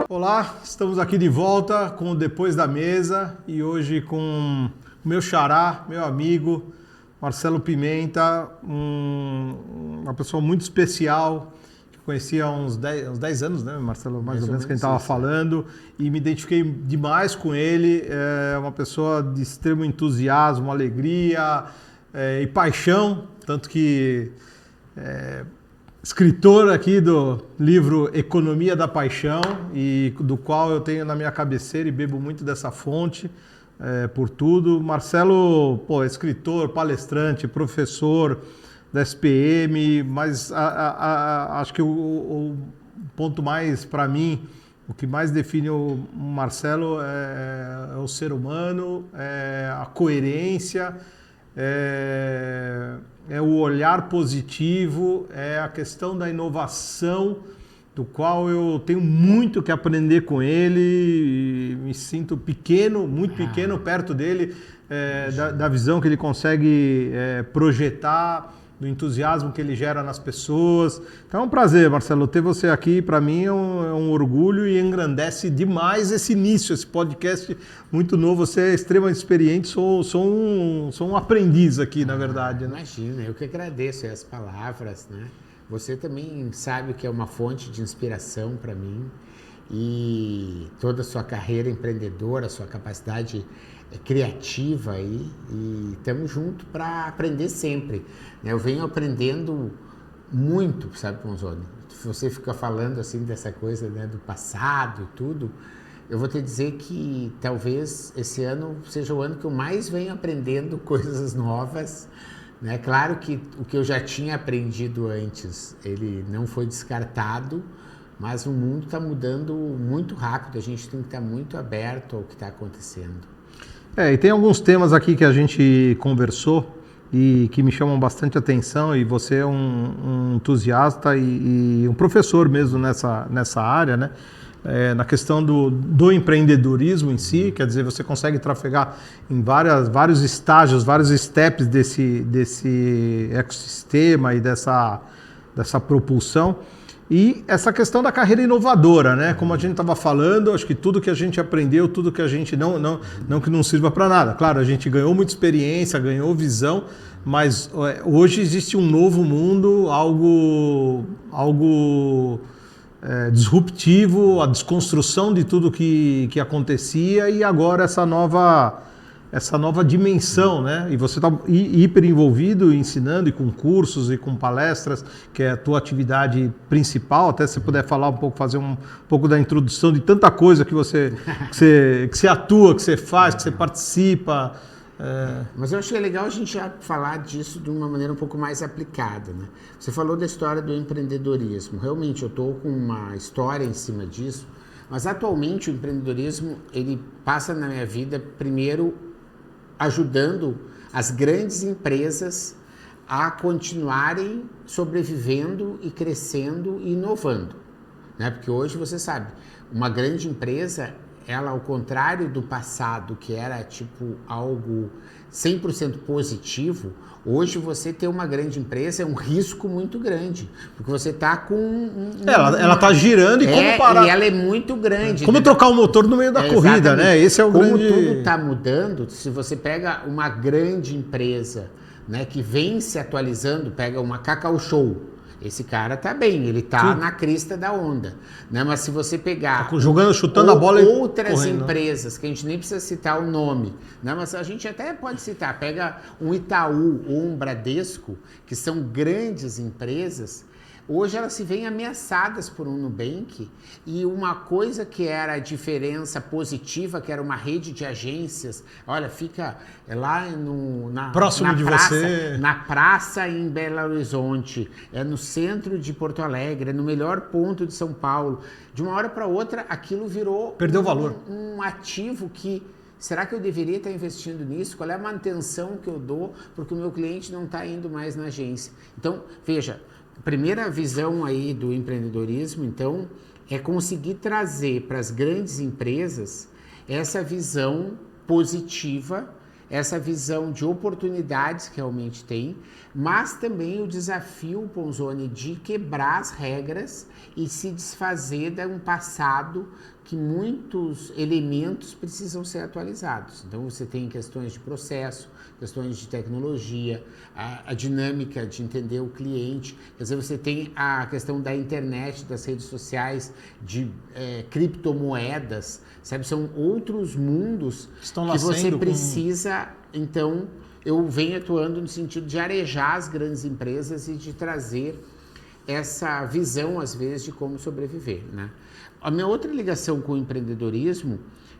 Olá, estamos aqui de volta com o Depois da Mesa e hoje com o meu xará, meu amigo Marcelo Pimenta, uma pessoa muito especial, que eu conheci há uns 10 anos, né, Marcelo? Mais ou menos que a gente estava falando, e me identifiquei demais com ele. É uma pessoa de extremo entusiasmo, alegria e paixão, tanto que escritor aqui do livro Economia da Paixão, e do qual eu tenho na minha cabeceira e bebo muito dessa fonte por tudo. Marcelo, é escritor, palestrante, professor da SPM, mas acho que o ponto mais, para mim, o que mais define o Marcelo é o ser humano, é a coerência, é o olhar positivo, é a questão da inovação, do qual eu tenho muito que aprender com ele, e me sinto pequeno, muito pequeno perto dele, da visão que ele consegue projetar, do entusiasmo que ele gera nas pessoas. Então é um prazer, Marcelo, ter você aqui. Para mim é um orgulho e engrandece demais esse início, esse podcast muito novo. Você é extremamente experiente, sou um aprendiz aqui, na verdade. Né? Imagina, eu que agradeço as palavras, né? Você também sabe que é uma fonte de inspiração para mim, e toda a sua carreira empreendedora, a sua capacidade criativa aí, e estamos juntos para aprender sempre. Eu venho aprendendo muito, sabe, Ponzoni? Você fica falando assim dessa coisa, né, do passado e tudo, eu vou te dizer que talvez esse ano seja o ano que eu mais venho aprendendo coisas novas, né? Claro que o que eu já tinha aprendido antes, ele não foi descartado, mas o mundo está mudando muito rápido, a gente tem que estar muito aberto ao que está acontecendo. E tem alguns temas aqui que a gente conversou e que me chamam bastante atenção, e você é um entusiasta e um professor mesmo nessa área, né? Na questão do empreendedorismo em si, quer dizer, você consegue trafegar em vários estágios, vários steps desse ecossistema e dessa propulsão. E essa questão da carreira inovadora, né? Como a gente estava falando, acho que tudo que a gente aprendeu, tudo que a gente não que não sirva para nada. Claro, a gente ganhou muita experiência, ganhou visão, mas hoje existe um novo mundo, algo disruptivo, a desconstrução de tudo que acontecia, e agora essa nova dimensão, né? E você está hiper envolvido ensinando, e com cursos e com palestras, que é a tua atividade principal. Até se puder falar um pouco, fazer um pouco da introdução de tanta coisa que você atua, que você faz, que você participa. Mas eu acho que é legal a gente já falar disso de uma maneira um pouco mais aplicada, né? Você falou da história do empreendedorismo. Realmente eu estou com uma história em cima disso, mas atualmente o empreendedorismo, ele passa na minha vida primeiro ajudando as grandes empresas a continuarem sobrevivendo e crescendo e inovando, né? Porque hoje você sabe, uma grande empresa, ela, ao contrário do passado, que era tipo algo 100% positivo, hoje você ter uma grande empresa é um risco muito grande, porque você está com... Ela está girando, e como parar... E ela é muito grande. Como trocar o motor no meio da corrida, né? Esse é o como grande... tudo está mudando, se você pega uma grande empresa, né, que vem se atualizando, pega uma Cacau Show, esse cara tá bem, ele tá na crista da onda, né? Mas se você pegar chutando a bola outras correndo. Empresas, que a gente nem precisa citar o nome, né? Mas a gente até pode citar, pega um Itaú ou um Bradesco, que são grandes empresas, hoje elas se veem ameaçadas por um Nubank, e uma coisa que era a diferença positiva, que era uma rede de agências, olha, fica lá próximo de praça, você, na praça em Belo Horizonte, no centro de Porto Alegre, no melhor ponto de São Paulo. De uma hora para outra, aquilo virou... Perdeu valor. Um ativo que... Será que eu deveria estar investindo nisso? Qual é a manutenção que eu dou porque o meu cliente não está indo mais na agência? Então, veja... Primeira visão aí do empreendedorismo, então, é conseguir trazer para as grandes empresas essa visão positiva essa visão de oportunidades que realmente tem, mas também o desafio, Ponzoni, de quebrar as regras e se desfazer de um passado que muitos elementos precisam ser atualizados. Então, você tem questões de processo, questões de tecnologia, a dinâmica de entender o cliente. Quer dizer, você tem a questão da internet, das redes sociais, de criptomoedas, sabe? São outros mundos que você precisa, então, eu venho atuando no sentido de arejar as grandes empresas e de trazer essa visão, às vezes, de como sobreviver, né? A minha outra ligação com o empreendedorismo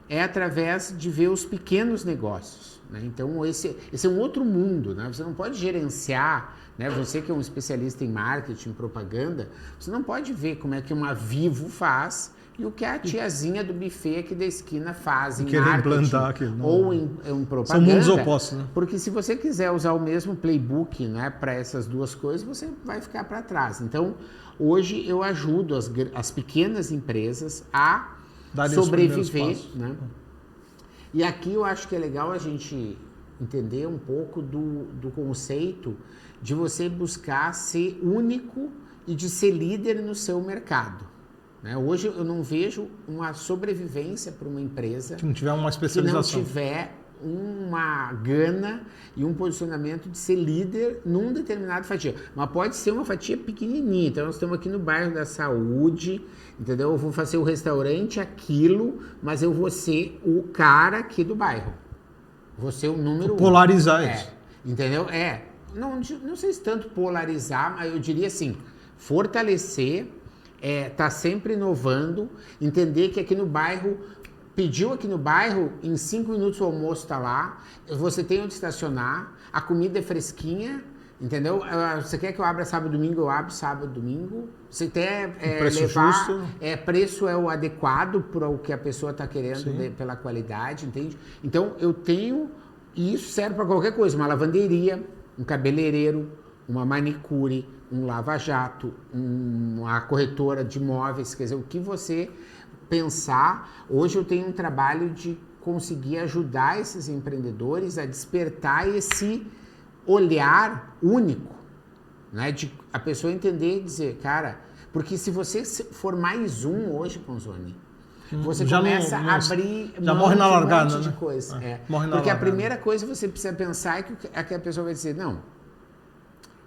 é através de ver os pequenos negócios, né? Então, esse é um outro mundo, né? Você não pode gerenciar, né? Você que é um especialista em marketing, propaganda, você não pode ver como é que uma Vivo faz e o que a tiazinha do buffet aqui da esquina faz em marketing ou em propaganda. São mundos opostos, né? Porque se você quiser usar o mesmo playbook, né, para essas duas coisas, você vai ficar para trás. Então, hoje eu ajudo as pequenas empresas a sobreviver, né? E aqui eu acho que é legal a gente entender um pouco do conceito de você buscar ser único e de ser líder no seu mercado. Hoje eu não vejo uma sobrevivência para uma empresa que não tiver uma especialização, que não tiver uma gana e um posicionamento de ser líder num determinado fatia. Mas pode ser uma fatia pequenininha. Então, nós estamos aqui no bairro da Saúde, entendeu? Eu vou fazer o restaurante aquilo, mas eu vou ser o cara aqui do bairro. Vou ser o número polarizar isso. Entendeu? Não sei se tanto polarizar, mas eu diria assim, fortalecer, tá sempre inovando, entender que aqui no bairro, pediu aqui no bairro, em 5 minutos o almoço está lá, você tem onde estacionar, a comida é fresquinha, entendeu? Você quer que eu abra sábado e domingo, eu abro sábado e domingo. Você quer preço levar, justo. Preço é o adequado para o que a pessoa está querendo, pela qualidade, entende? Então, eu tenho, e isso serve para qualquer coisa, uma lavanderia, um cabeleireiro, uma manicure, um lava-jato, uma corretora de imóveis, quer dizer, o que você pensar. Hoje eu tenho um trabalho de conseguir ajudar esses empreendedores a despertar esse olhar único, né? De a pessoa entender e dizer, cara, porque se você for mais um hoje, Ponzoni, você já começa a abrir já morre na largada, um monte de coisa. Morre na porque largada. A primeira coisa que você precisa pensar é que a pessoa vai dizer, não,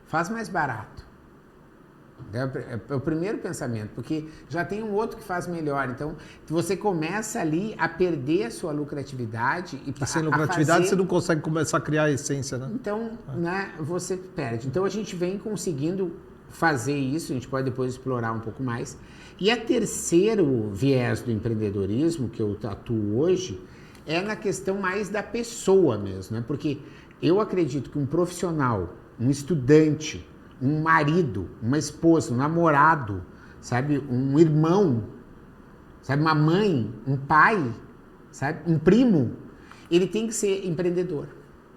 faz mais barato. É o primeiro pensamento, porque já tem um outro que faz melhor. Então, você começa ali a perder a sua lucratividade. E sem lucratividade você não consegue começar a criar a essência, né? Então, né, você perde. Então, a gente vem conseguindo fazer isso, a gente pode depois explorar um pouco mais. E a terceiro viés do empreendedorismo que eu atuo hoje é na questão mais da pessoa mesmo, né? Porque eu acredito que um profissional, um estudante, um marido, uma esposa, um namorado, sabe, um irmão, sabe, uma mãe, um pai, sabe, um primo, ele tem que ser empreendedor,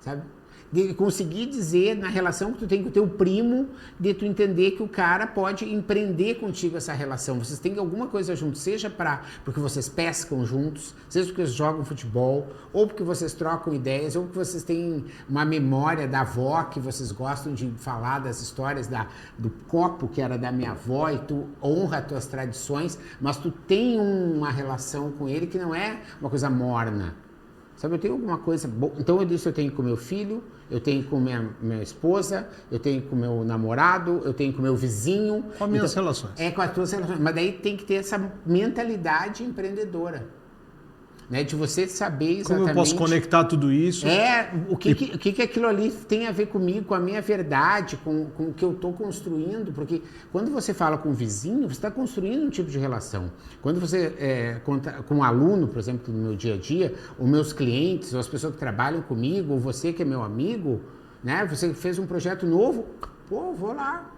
sabe? De conseguir dizer na relação que tu tem com o teu primo, de tu entender que o cara pode empreender contigo essa relação. Vocês têm alguma coisa juntos, seja porque vocês pescam juntos, seja porque vocês jogam futebol, ou porque vocês trocam ideias, ou porque vocês têm uma memória da avó, que vocês gostam de falar das histórias do copo que era da minha avó, e tu honra as tuas tradições, mas tu tem uma relação com ele que não é uma coisa morna. Sabe, eu tenho alguma coisa boa. Então eu disse, eu tenho com meu filho, eu tenho com minha esposa, eu tenho com meu namorado, eu tenho com meu vizinho. Com as minhas relações. Com as tuas relações. Mas daí tem que ter essa mentalidade empreendedora. Né, de você saber exatamente... Como eu posso conectar tudo isso? O que aquilo ali tem a ver comigo, com a minha verdade, com o que eu estou construindo, porque quando você fala com o vizinho, você está construindo um tipo de relação. Quando você conta com um aluno, por exemplo, no meu dia a dia, os meus clientes, ou as pessoas que trabalham comigo, ou você que é meu amigo, né, você fez um projeto novo, vou lá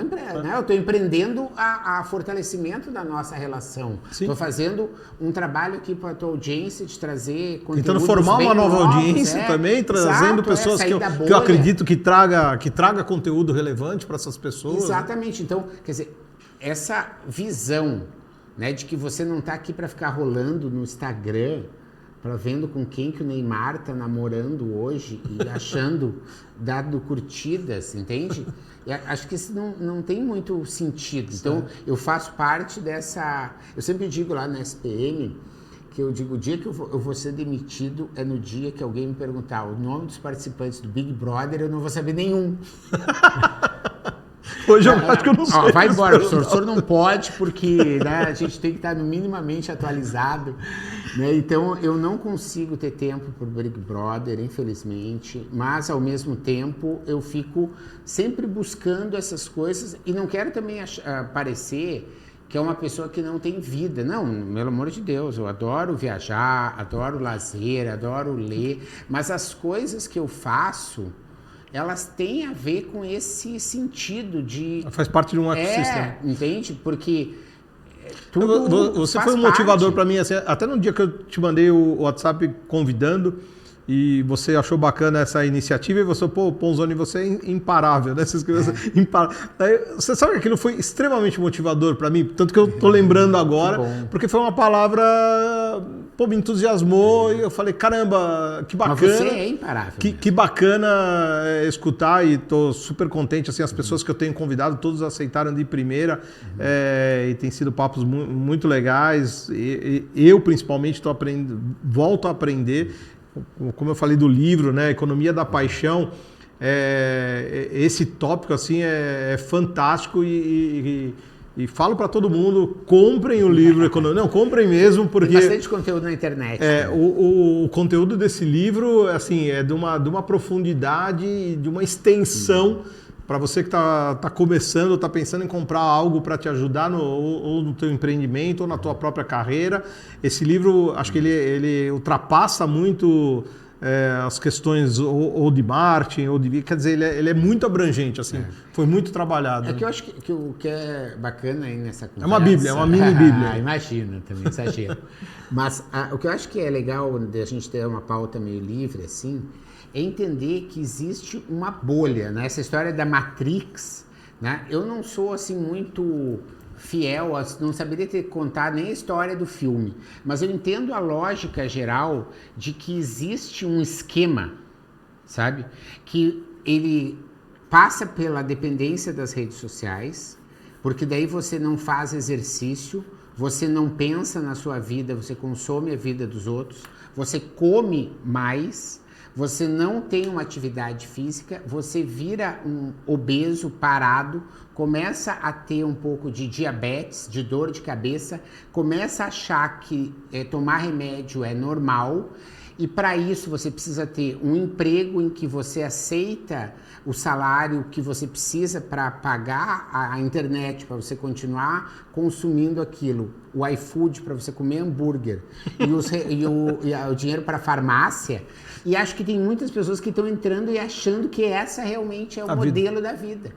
empreender, né? Eu estou empreendendo a fortalecimento da nossa relação. Estou fazendo um trabalho aqui para a tua audiência de trazer conteúdos tentando formar uma nova audiência também, trazendo pessoas que eu acredito que traga conteúdo relevante para essas pessoas. Exatamente. Né? Então, quer dizer, essa visão, né, de que você não está aqui para ficar rolando no Instagram, para vendo com quem que o Neymar tá namorando hoje e achando, dado curtidas, entende? E acho que isso não tem muito sentido. Então, eu faço parte dessa... Eu sempre digo lá na SPM, que eu digo, o dia que eu vou ser demitido é no dia que alguém me perguntar o nome dos participantes do Big Brother, eu não vou saber nenhum. Hoje eu acho que eu não sei. Vai embora, o senhor não pode, porque né, a gente tem que estar minimamente atualizado. Né? Então, eu não consigo ter tempo para o Big Brother, infelizmente, mas, ao mesmo tempo, eu fico sempre buscando essas coisas e não quero também parecer que é uma pessoa que não tem vida. Não, pelo amor de Deus, eu adoro viajar, adoro lazer, adoro ler, mas as coisas que eu faço... elas têm a ver com esse sentido de... Faz parte de um ecossistema. Entende? Porque você foi um motivador para mim, assim, até no dia que eu te mandei o WhatsApp convidando e você achou bacana essa iniciativa e você, pô, Ponzoni, você é imparável, né? Você escreveu você sabe que aquilo foi extremamente motivador para mim, tanto que eu tô lembrando agora, porque foi uma palavra, pô, me entusiasmou e eu falei, caramba, que bacana. Mas você é imparável. Que bacana escutar e tô super contente, assim, as pessoas que eu tenho convidado, todos aceitaram de primeira e tem sido papos muito legais. Eu, principalmente, volto a aprender. Como eu falei do livro, né, Economia da Paixão, esse tópico assim é fantástico e falo para todo mundo, comprem o livro Economia. Não, comprem mesmo, porque... Tem bastante conteúdo na internet. O conteúdo desse livro assim, é de uma profundidade, de uma extensão para você que está começando, está pensando em comprar algo para te ajudar ou no teu empreendimento ou na tua própria carreira. Esse livro, acho que ele ultrapassa muito as questões ou de marketing, ou de... Quer dizer, ele é muito abrangente, assim, foi muito trabalhado. É que eu acho que o que é bacana aí nessa conversa... É uma bíblia, é uma mini bíblia. Imagina, também exagero. Mas o que eu acho que é legal de a gente ter uma pauta meio livre, assim, é entender que existe uma bolha, né? Essa história da Matrix, né? Eu não sou, assim, muito fiel, não saberia contar nem a história do filme, mas eu entendo a lógica geral de que existe um esquema, sabe? Que ele passa pela dependência das redes sociais, porque daí você não faz exercício, você não pensa na sua vida, você consome a vida dos outros, você come mais, você não tem uma atividade física, você vira um obeso, parado, começa a ter um pouco de diabetes, de dor de cabeça, começa a achar que tomar remédio é normal, e para isso você precisa ter um emprego em que você aceita o salário que você precisa para pagar a internet, para você continuar consumindo aquilo, o iFood para você comer hambúrguer e o dinheiro para a farmácia. E acho que tem muitas pessoas que estão entrando e achando que essa realmente é o modelo da vida.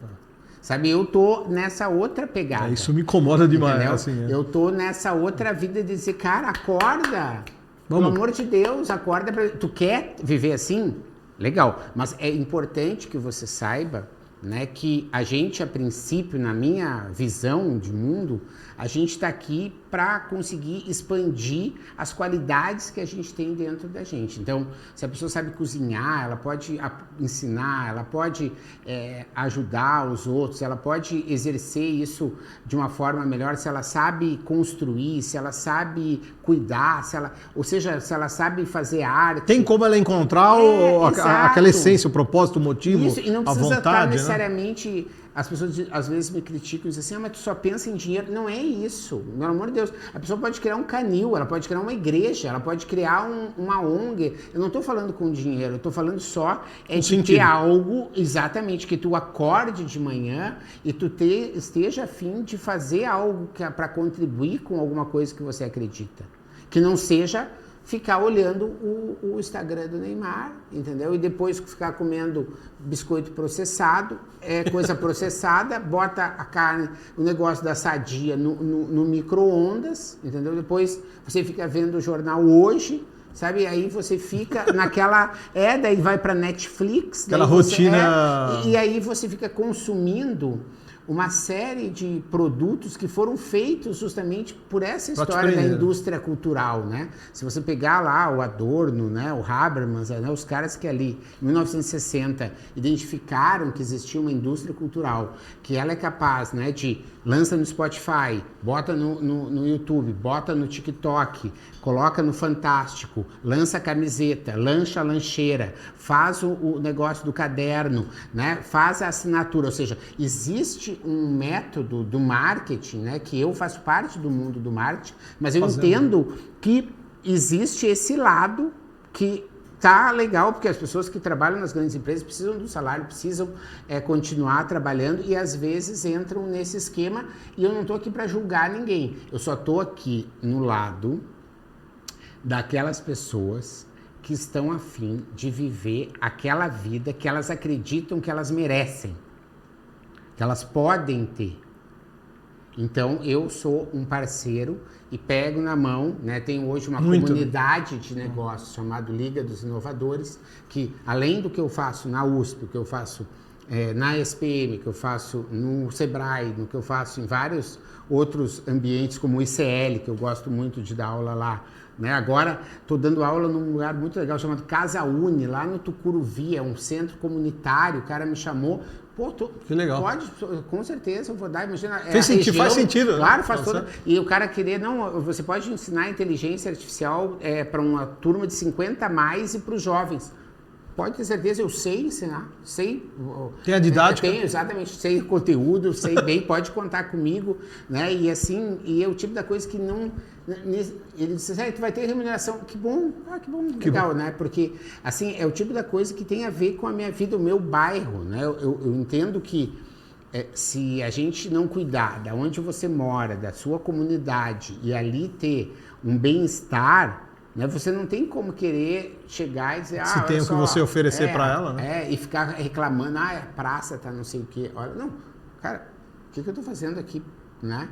Sabe, eu tô nessa outra pegada. Isso me incomoda demais. Assim, Eu tô nessa outra vida de dizer, cara, acorda. Pelo amor de Deus, acorda. Tu quer viver assim? Legal. Mas é importante que você saiba, né, que a gente, a princípio, na minha visão de mundo, a gente está aqui para conseguir expandir as qualidades que a gente tem dentro da gente. Então, se a pessoa sabe cozinhar, ela pode ensinar, ela pode ajudar os outros, ela pode exercer isso de uma forma melhor, se ela sabe construir, se ela sabe cuidar, ou seja, se ela sabe fazer arte. Tem como ela encontrar aquela essência, o propósito, o motivo, isso, e não a precisa vontade, estar necessariamente... As pessoas às vezes me criticam e dizem assim, mas tu só pensa em dinheiro. Não é isso, pelo amor de Deus. A pessoa pode criar um canil, ela pode criar uma igreja, ela pode criar uma ONG. Eu não estou falando com dinheiro, eu estou falando só de ter algo, exatamente, que tu acorde de manhã e tu esteja a fim de fazer algo para contribuir com alguma coisa que você acredita. Que não seja ficar olhando o Instagram do Neymar, entendeu? E depois ficar comendo biscoito processado, coisa processada, bota a carne, o negócio da Sadia no micro-ondas, entendeu? Depois você fica vendo o jornal Hoje, sabe? Aí você fica naquela... daí vai para Netflix. Aquela rotina... e aí você fica consumindo uma série de produtos que foram feitos justamente por essa história da indústria cultural, né? Se você pegar lá o Adorno, né, o Habermas, né, os caras que ali, em 1960, identificaram que existia uma indústria cultural, que ela é capaz, né, de lança no Spotify, bota no YouTube, bota no TikTok, coloca no Fantástico, lança a camiseta, lancha a lancheira, faz o negócio do caderno, né? Faz a assinatura, ou seja, existe um método do marketing, né? Que eu faço parte do mundo do marketing, mas eu entendo que existe esse lado que tá legal, porque as pessoas que trabalham nas grandes empresas precisam do salário, precisam continuar trabalhando e às vezes entram nesse esquema e eu não estou aqui para julgar ninguém, eu só estou aqui no lado daquelas pessoas que estão a fim de viver aquela vida que elas acreditam que elas merecem, que elas podem ter. Então, eu sou um parceiro e pego na mão, né? Tenho hoje uma comunidade de negócios chamada Liga dos Inovadores, que além do que eu faço na USP, o que eu faço na SPM, que eu faço no Sebrae, no que eu faço em vários outros ambientes, como o ICL, que eu gosto muito de dar aula lá, né? Agora estou dando aula num lugar muito legal chamado Casa Uni, lá no Tucuruvi, é um centro comunitário. O cara me chamou, pô, que legal. Pode, com certeza eu vou dar, imagina. Faz sentido. Claro, faz todo. E o cara querer, não, você pode ensinar inteligência artificial para uma turma de 50 a mais e para os jovens. Pode ter certeza, eu sei ensinar, sei... Tem a didática? Tenho, exatamente, sei conteúdo, sei bem, pode contar comigo, né? E assim, e é o tipo da coisa que não... Ele disse assim, tu vai ter remuneração, que bom, que legal, né? Porque, assim, é o tipo da coisa que tem a ver com a minha vida, o meu bairro, né? Eu entendo que se a gente não cuidar de onde você mora, da sua comunidade, e ali ter um bem-estar... Né? Você não tem como querer chegar e dizer... Se tem o que você oferecer para ela, né? E ficar reclamando, a praça tá não sei o quê. Olha, não, cara, o que eu estou fazendo aqui, né?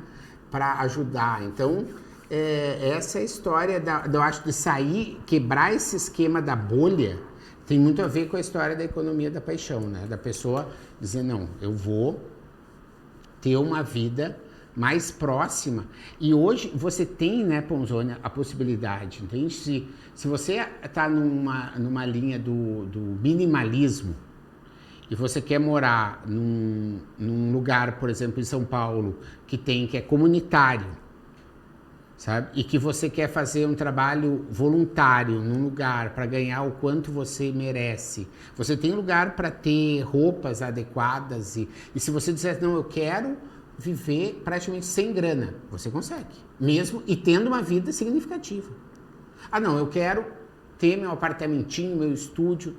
Para ajudar. Então, essa é a história, eu acho, de sair, quebrar esse esquema da bolha, tem muito a ver com a história da economia da paixão, né? Da pessoa dizer, não, eu vou ter uma vida... mais próxima. E hoje você tem, né, Ponzoni, a possibilidade, entende? Se você está numa linha do minimalismo e você quer morar num lugar, por exemplo, em São Paulo, que é comunitário, sabe? E que você quer fazer um trabalho voluntário num lugar para ganhar o quanto você merece. Você tem lugar para ter roupas adequadas e se você disser, não, eu quero viver praticamente sem grana, você consegue, mesmo e tendo uma vida significativa. Ah, não, eu quero ter meu apartamentinho, meu estúdio.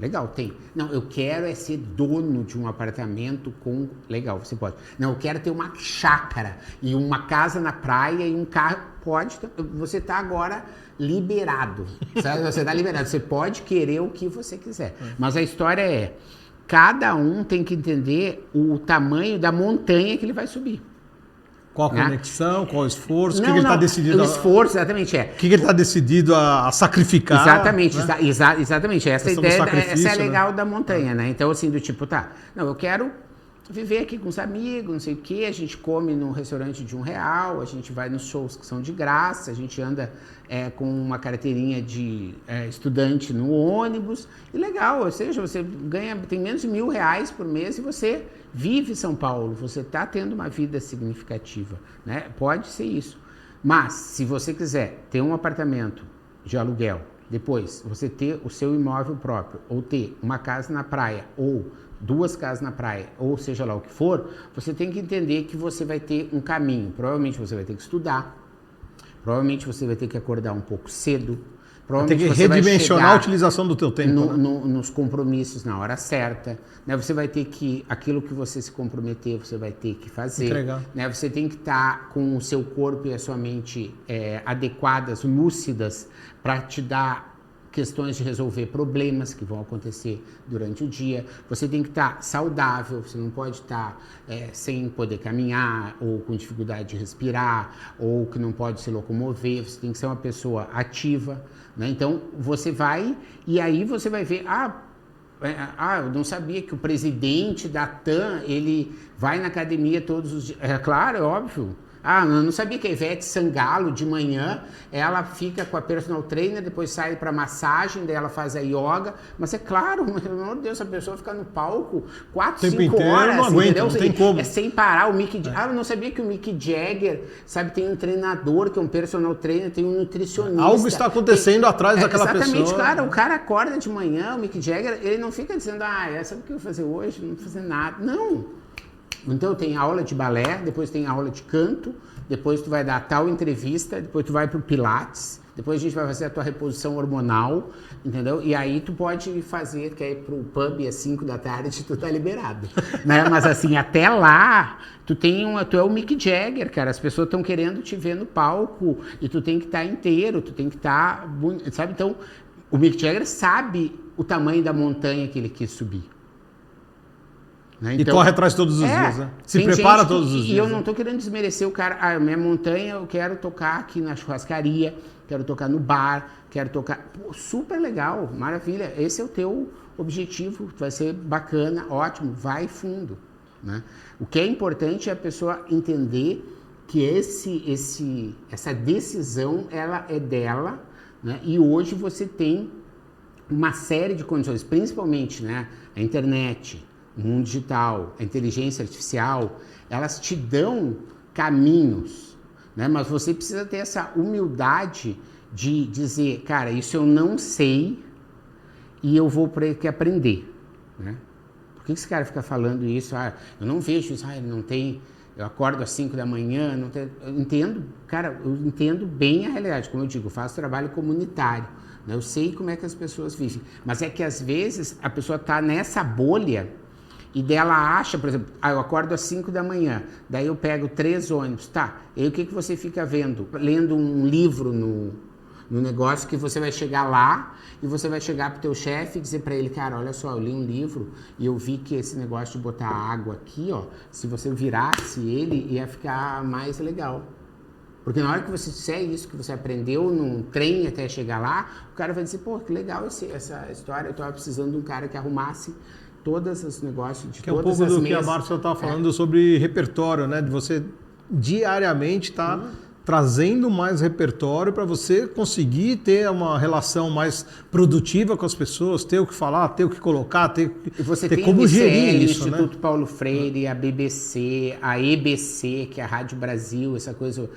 Legal, tem. Não, eu quero ser dono de um apartamento com... Legal, você pode. Não, eu quero ter uma chácara e uma casa na praia e um carro. Pode, você está agora liberado, sabe? Você está liberado, você pode querer o que você quiser. Mas a história é... Cada um tem que entender o tamanho da montanha que ele vai subir. Qual a conexão, qual o esforço, o que ele está decidido... O esforço, exatamente, O que ele está decidido a sacrificar. Exatamente, né? Exatamente. Essa ideia, essa é legal, né? da montanha, né? Então, assim, do tipo, tá, não, eu quero viver aqui com os amigos, não sei o quê, a gente come num restaurante de R$1, a gente vai nos shows que são de graça, a gente anda com uma carteirinha de estudante no ônibus, e legal, ou seja, você tem menos de R$1.000 por mês e você vive São Paulo, você está tendo uma vida significativa, né? Pode ser isso. Mas, se você quiser ter um apartamento de aluguel, depois você ter o seu imóvel próprio, ou ter uma casa na praia, ou 2 casas na praia, ou seja lá o que for, você tem que entender que você vai ter um caminho. Provavelmente você vai ter que estudar, provavelmente você vai ter que acordar um pouco cedo, provavelmente tem que você redimensionar a utilização do teu tempo. Nos compromissos na hora certa, né? Você vai ter que, aquilo que você se comprometer, você vai ter que fazer. Entregar. Né? Você tem que estar com o seu corpo e a sua mente adequadas, lúcidas, para te dar questões de resolver problemas que vão acontecer durante o dia. Você tem que estar saudável, você não pode estar sem poder caminhar, ou com dificuldade de respirar, ou que não pode se locomover. Você tem que ser uma pessoa ativa, né? Então, você vai, e aí você vai ver, eu não sabia que o presidente da TAM, ele vai na academia todos os dias. É claro, é óbvio. Eu não sabia que a Ivete Sangalo, de manhã, ela fica com a personal trainer, depois sai para massagem, daí ela faz a yoga. Mas é claro, pelo amor de Deus, a pessoa fica no palco 4, 5 horas, não aguenta, entendeu? Não tem como. É sem parar. Eu não sabia que o Mick Jagger, sabe, tem um treinador, que é um personal trainer, tem um nutricionista. Algo está acontecendo atrás daquela pessoa. Exatamente, cara. O cara acorda de manhã, o Mick Jagger, ele não fica dizendo, sabe o que eu vou fazer hoje? Não vou fazer nada. Não. Então tem aula de balé, depois tem aula de canto, depois tu vai dar tal entrevista, depois tu vai pro Pilates, depois a gente vai fazer a tua reposição hormonal, entendeu? E aí tu pode fazer, quer ir pro pub às 5 da tarde, tu tá liberado, né? Mas assim, até lá, tu é o Mick Jagger, cara, as pessoas estão querendo te ver no palco, e tu tem que estar inteiro, tu tem que estar, sabe? Então, o Mick Jagger sabe o tamanho da montanha que ele quis subir. Né? Então, e corre atrás todos os dias, né? Se prepara todos os dias. E eu não estou querendo desmerecer o cara. Minha montanha, eu quero tocar aqui na churrascaria, quero tocar no bar, quero tocar... Pô, super legal, maravilha. Esse é o teu objetivo, vai ser bacana, ótimo, vai fundo. Né? O que é importante é a pessoa entender que essa decisão, ela é dela, né? E hoje você tem uma série de condições, principalmente, né, a internet, o mundo digital, a inteligência artificial, elas te dão caminhos, né? Mas você precisa ter essa humildade de dizer, cara, isso eu não sei e eu vou ter que aprender, né? Por que esse cara fica falando isso? Eu não vejo isso, ele não tem... Eu acordo às 5 da manhã, não tem... Eu entendo bem a realidade, como eu digo, eu faço trabalho comunitário, né? Eu sei como é que as pessoas vivem, mas é que às vezes a pessoa está nessa bolha e dela acha, por exemplo, eu acordo às 5 da manhã, daí eu pego 3 ônibus, e aí o que você fica vendo? Lendo um livro no negócio, que você vai chegar lá e você vai chegar pro teu chefe e dizer para ele, cara, olha só, eu li um livro e eu vi que esse negócio de botar água aqui, se você virasse ele, ia ficar mais legal. Porque na hora que você disser isso, que você aprendeu num trem até chegar lá, o cara vai dizer, pô, que legal essa história, eu tava precisando de um cara que arrumasse todos os negócios de todas as mesas. Que é um pouco do que a Márcia estava falando sobre repertório, né? De você diariamente estar trazendo mais repertório para você conseguir ter uma relação mais produtiva com as pessoas, ter o que falar, ter o que colocar, ter como gerir isso, o Instituto Paulo Freire, a BBC, a EBC, que é a Rádio Brasil, essa coisa,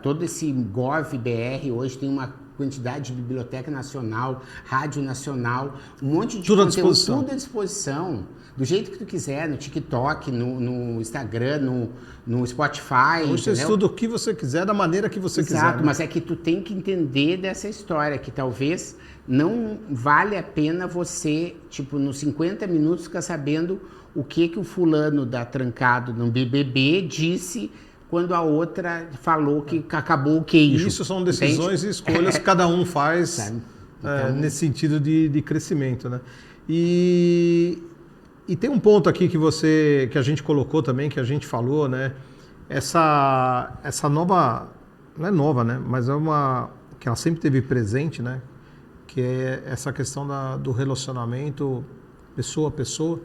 todo esse GovBR hoje tem uma quantidade de biblioteca nacional, rádio nacional, um monte de conteúdo, tudo à disposição, do jeito que tu quiser, no TikTok, no Instagram, no Spotify. Hoje você estuda o que você quiser, da maneira que você quiser. Exato, mas é que tu tem que entender dessa história, que talvez não vale a pena você, nos 50 minutos, ficar sabendo o que o fulano da Trancado no BBB disse quando a outra falou que acabou o queijo. Isso são decisões e escolhas que cada um faz então, nesse sentido de crescimento, né? E tem um ponto aqui que a gente colocou também, que a gente falou, né? Essa nova, não é nova, né? Mas é uma que ela sempre teve presente, né? Que é essa questão do relacionamento pessoa a pessoa.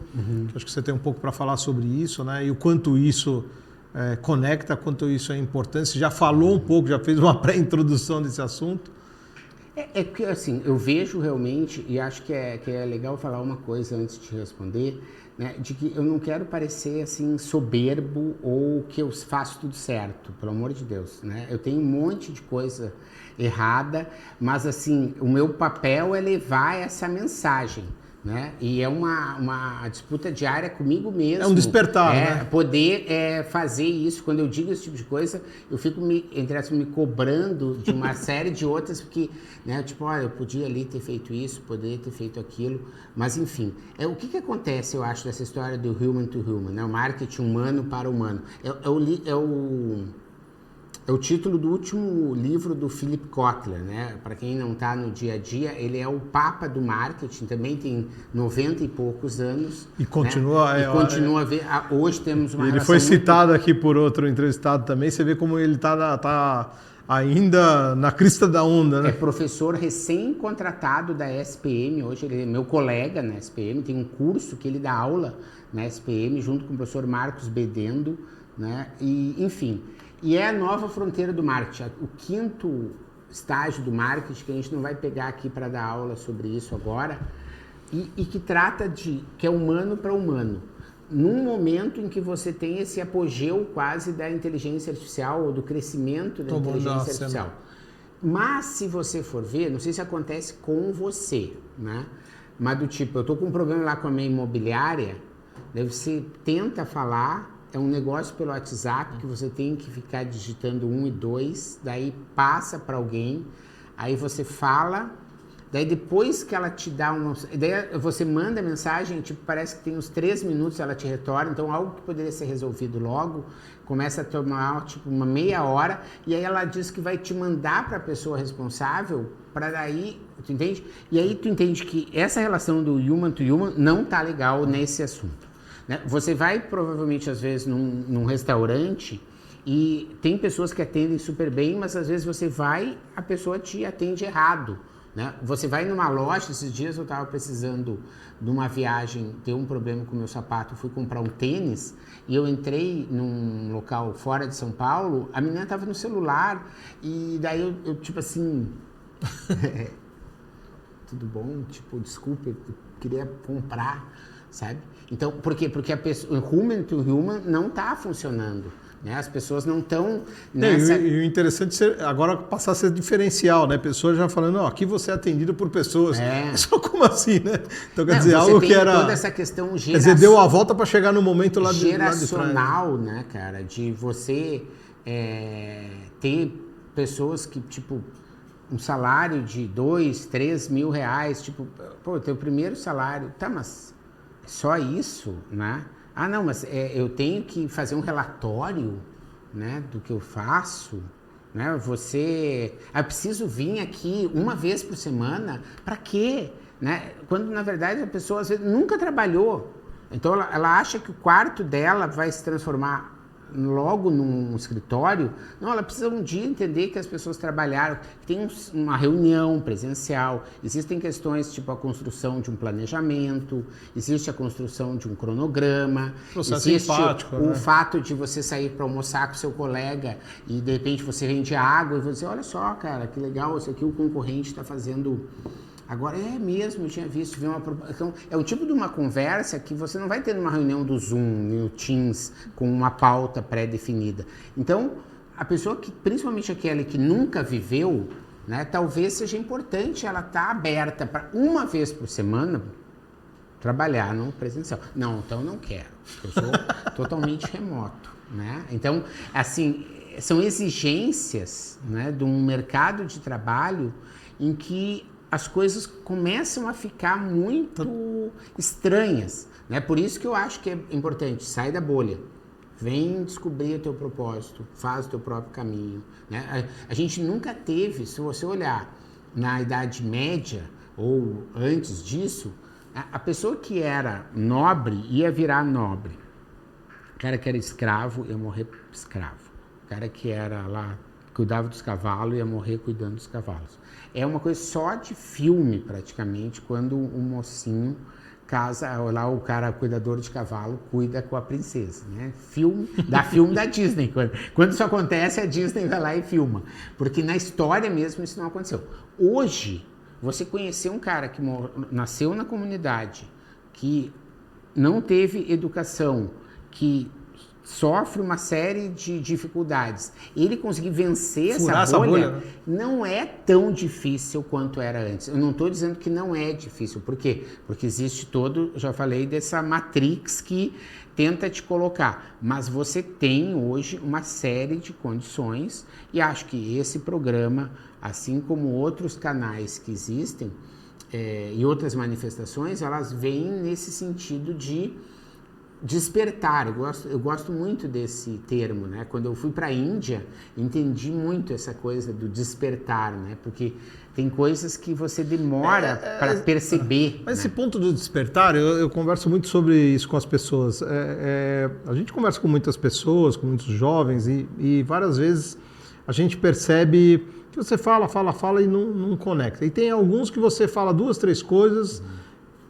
Que acho que você tem um pouco para falar sobre isso, né? E o quanto isso conecta, quanto isso é importante. Você já falou um pouco, já fez uma pré-introdução desse assunto. É que, assim, eu vejo realmente, e acho que é legal falar uma coisa antes de responder, né, de que eu não quero parecer, assim, soberbo ou que eu faço tudo certo, pelo amor de Deus, né? Eu tenho um monte de coisa errada, mas, assim, o meu papel é levar essa mensagem, né? E é uma disputa diária comigo mesmo. É um despertar, né? Poder fazer isso. Quando eu digo esse tipo de coisa, eu fico me cobrando de uma série de outras, porque, né, eu podia ali ter feito isso, poderia ter feito aquilo, mas enfim. O que acontece, eu acho, dessa história do human to human, né? O marketing humano para humano. É o título do último livro do Philip Kotler, né? Para quem não está no dia a dia, ele é o papa do marketing, também tem 90 e poucos anos. E continua... Né? E continua a ver... Hoje temos uma Ele relação foi citado aqui por outro entrevistado também, você vê como ele tá ainda na crista da onda, né? É professor recém-contratado da SPM, hoje ele é meu colega na SPM, tem um curso que ele dá aula na SPM, junto com o professor Marcos Bedendo, né? E, enfim... E é a nova fronteira do marketing, o 5º estágio do marketing, que a gente não vai pegar aqui para dar aula sobre isso agora, e que trata de, que é humano para humano. Num momento em que você tem esse apogeu quase da inteligência artificial, ou do crescimento da inteligência artificial. Mas se você for ver, não sei se acontece com você, né? Mas do tipo, eu estou com um problema lá com a minha imobiliária, daí você tenta falar... É um negócio pelo WhatsApp que você tem que ficar digitando 1 e 2, daí passa para alguém, aí você fala, daí depois que ela te dá uma... Daí você manda a mensagem, tipo, parece que tem uns 3 minutos ela te retorna, então algo que poderia ser resolvido logo, começa a tomar tipo uma meia hora, e aí ela diz que vai te mandar para a pessoa responsável, para daí, tu entende? E aí tu entende que essa relação do human to human não tá legal nesse assunto. Você vai provavelmente às vezes num restaurante e tem pessoas que atendem super bem, mas às vezes você vai, a pessoa te atende errado, né? Você vai numa loja, esses dias eu estava precisando de uma viagem, deu um problema com o meu sapato, fui comprar um tênis e eu entrei num local fora de São Paulo, a menina estava no celular e daí eu tipo assim, tudo bom? Tipo, desculpa, eu queria comprar, sabe? Então, por quê? Porque a pessoa, o human to human não está funcionando, né? As pessoas não estão nessa... E o interessante é agora passar a ser diferencial, né? Pessoas já falando, ó, aqui você é atendido por pessoas. Só como assim, né? Então, quer dizer, algo que era... toda essa questão Quer dizer, deu a volta para chegar no momento lá de geracional, né, cara? De você ter pessoas que, tipo... um salário de 2, 3 mil reais, tipo, pô, teu primeiro salário, tá, mas só isso, né? Ah, não, mas eu tenho que fazer um relatório, né, do que eu faço, né? Eu preciso vir aqui uma vez por semana, para quê? Né? Quando, na verdade, a pessoa, às vezes, nunca trabalhou. Então, ela acha que o quarto dela vai se transformar logo num escritório. Não, ela precisa um dia entender que as pessoas trabalharam, que tem uma reunião presencial, existem questões tipo a construção de um planejamento, existe a construção de um cronograma, processo existe empático, o fato de você sair para almoçar com seu colega e de repente você vende água e você, olha só, cara, que legal, isso aqui o concorrente está fazendo... Agora, é mesmo, eu tinha visto, então, é um tipo de uma conversa que você não vai ter numa reunião do Zoom, no Teams, com uma pauta pré-definida. Então, a pessoa que, principalmente aquela que nunca viveu, né, talvez seja importante ela estar aberta para uma vez por semana trabalhar no presencial. Não, então não quero, eu sou totalmente remoto, né? Então, assim, são exigências, né, de um mercado de trabalho em que as coisas começam a ficar muito estranhas, né? Por isso que eu acho que é importante, sai da bolha, vem descobrir o teu propósito, faz o teu próprio caminho, né? A gente nunca teve, se você olhar na Idade Média ou antes disso, a pessoa que era nobre ia virar nobre, o cara que era escravo ia morrer escravo, o cara que era lá, cuidava dos cavalos ia morrer cuidando dos cavalos. É uma coisa só de filme, praticamente, quando um mocinho casa, lá o cara, cuidador de cavalo, cuida com a princesa, né? Filme da Disney. Quando isso acontece, a Disney vai lá e filma. Porque na história mesmo isso não aconteceu. Hoje, você conhecer um cara que nasceu na comunidade, que não teve educação, que sofre uma série de dificuldades, ele conseguir vencer essa bolha, né? Não é tão difícil quanto era antes. Eu não estou dizendo que não é difícil. Por quê? Porque existe já falei dessa matrix que tenta te colocar. Mas você tem hoje uma série de condições e acho que esse programa, assim como outros canais que existem e outras manifestações, elas vêm nesse sentido de despertar. Eu gosto muito desse termo, né? Quando eu fui para a Índia, entendi muito essa coisa do despertar, né? Porque tem coisas que você demora para perceber. Mas né? esse ponto do despertar, eu converso muito sobre isso com as pessoas. A gente conversa com muitas pessoas, com muitos jovens, e várias vezes a gente percebe que você fala e não conecta. E tem alguns que você fala 2, 3 coisas,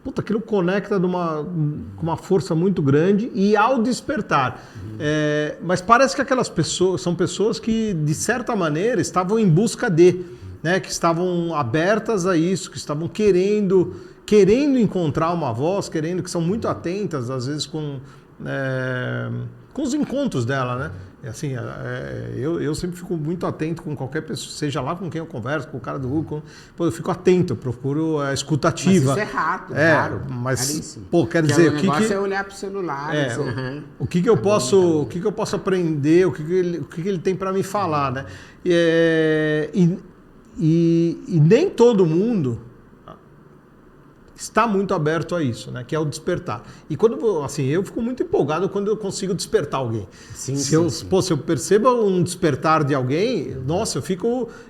puta, aquilo conecta com uma força muito grande e ao despertar. Mas parece que aquelas pessoas são pessoas que, de certa maneira, estavam em busca né, que estavam abertas a isso, que estavam querendo encontrar uma voz, que são muito atentas, às vezes, com os encontros dela, né? Assim, eu sempre fico muito atento com qualquer pessoa, seja lá com quem eu converso, com o cara do Google, eu fico atento, eu procuro a escutativa. Mas isso é rato, claro. Mas, caríssimo. pô, quer dizer, o negócio é olhar para o celular. O que eu posso aprender, o que ele tem para me falar, né? E nem todo mundo está muito aberto a isso, né? Que é o despertar. E quando, assim, eu fico muito empolgado quando eu consigo despertar alguém. Se eu percebo um despertar de alguém, nossa,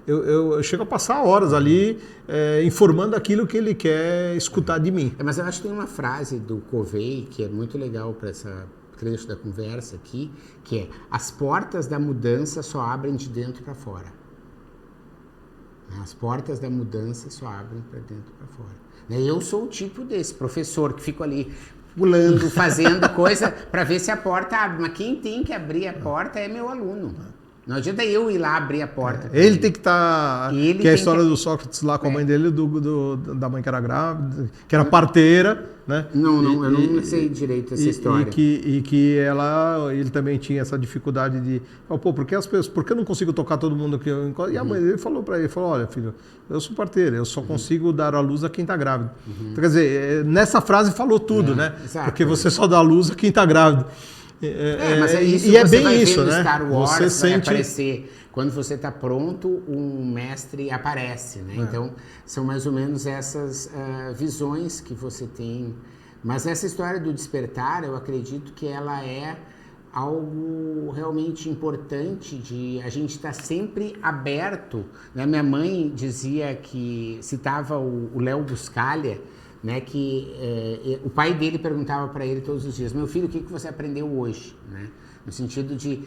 eu chego a passar horas ali informando aquilo que ele quer escutar de mim. Mas eu acho que tem uma frase do Covey que é muito legal para essa trecho da conversa aqui, que é: as portas da mudança só abrem de dentro para fora. As portas da mudança só abrem para dentro para fora. Eu sou o tipo desse professor que fico ali pulando, fazendo coisa para ver se a porta abre. Mas quem tem que abrir a porta é meu aluno. Não adianta eu ir lá abrir a porta. Ele tem que estar... Que é a história do Sócrates lá com a mãe dele, da mãe que era grávida, que era parteira, né? Não, eu não sei direito essa história. E que ele também tinha essa dificuldade de... Pô, por que eu não consigo tocar todo mundo que eu encontro? E a mãe dele falou para ele, olha, filho, eu sou parteira, eu só consigo dar a luz a quem está grávida. Então, quer dizer, nessa frase falou tudo, né? Exato. Porque você só dá a luz a quem está grávido. Mas é isso, e é bem vai isso, ver no né? Star Wars, você vai sente... aparecer. Quando você está pronto, um mestre aparece, né? Então, são mais ou menos essas visões que você tem. Mas essa história do despertar, eu acredito que ela é algo realmente importante de a gente estar sempre aberto, né? Minha mãe dizia que, citava o Léo Buscaglia, né, que o pai dele perguntava para ele todos os dias: meu filho, o que você aprendeu hoje? Né? No sentido de...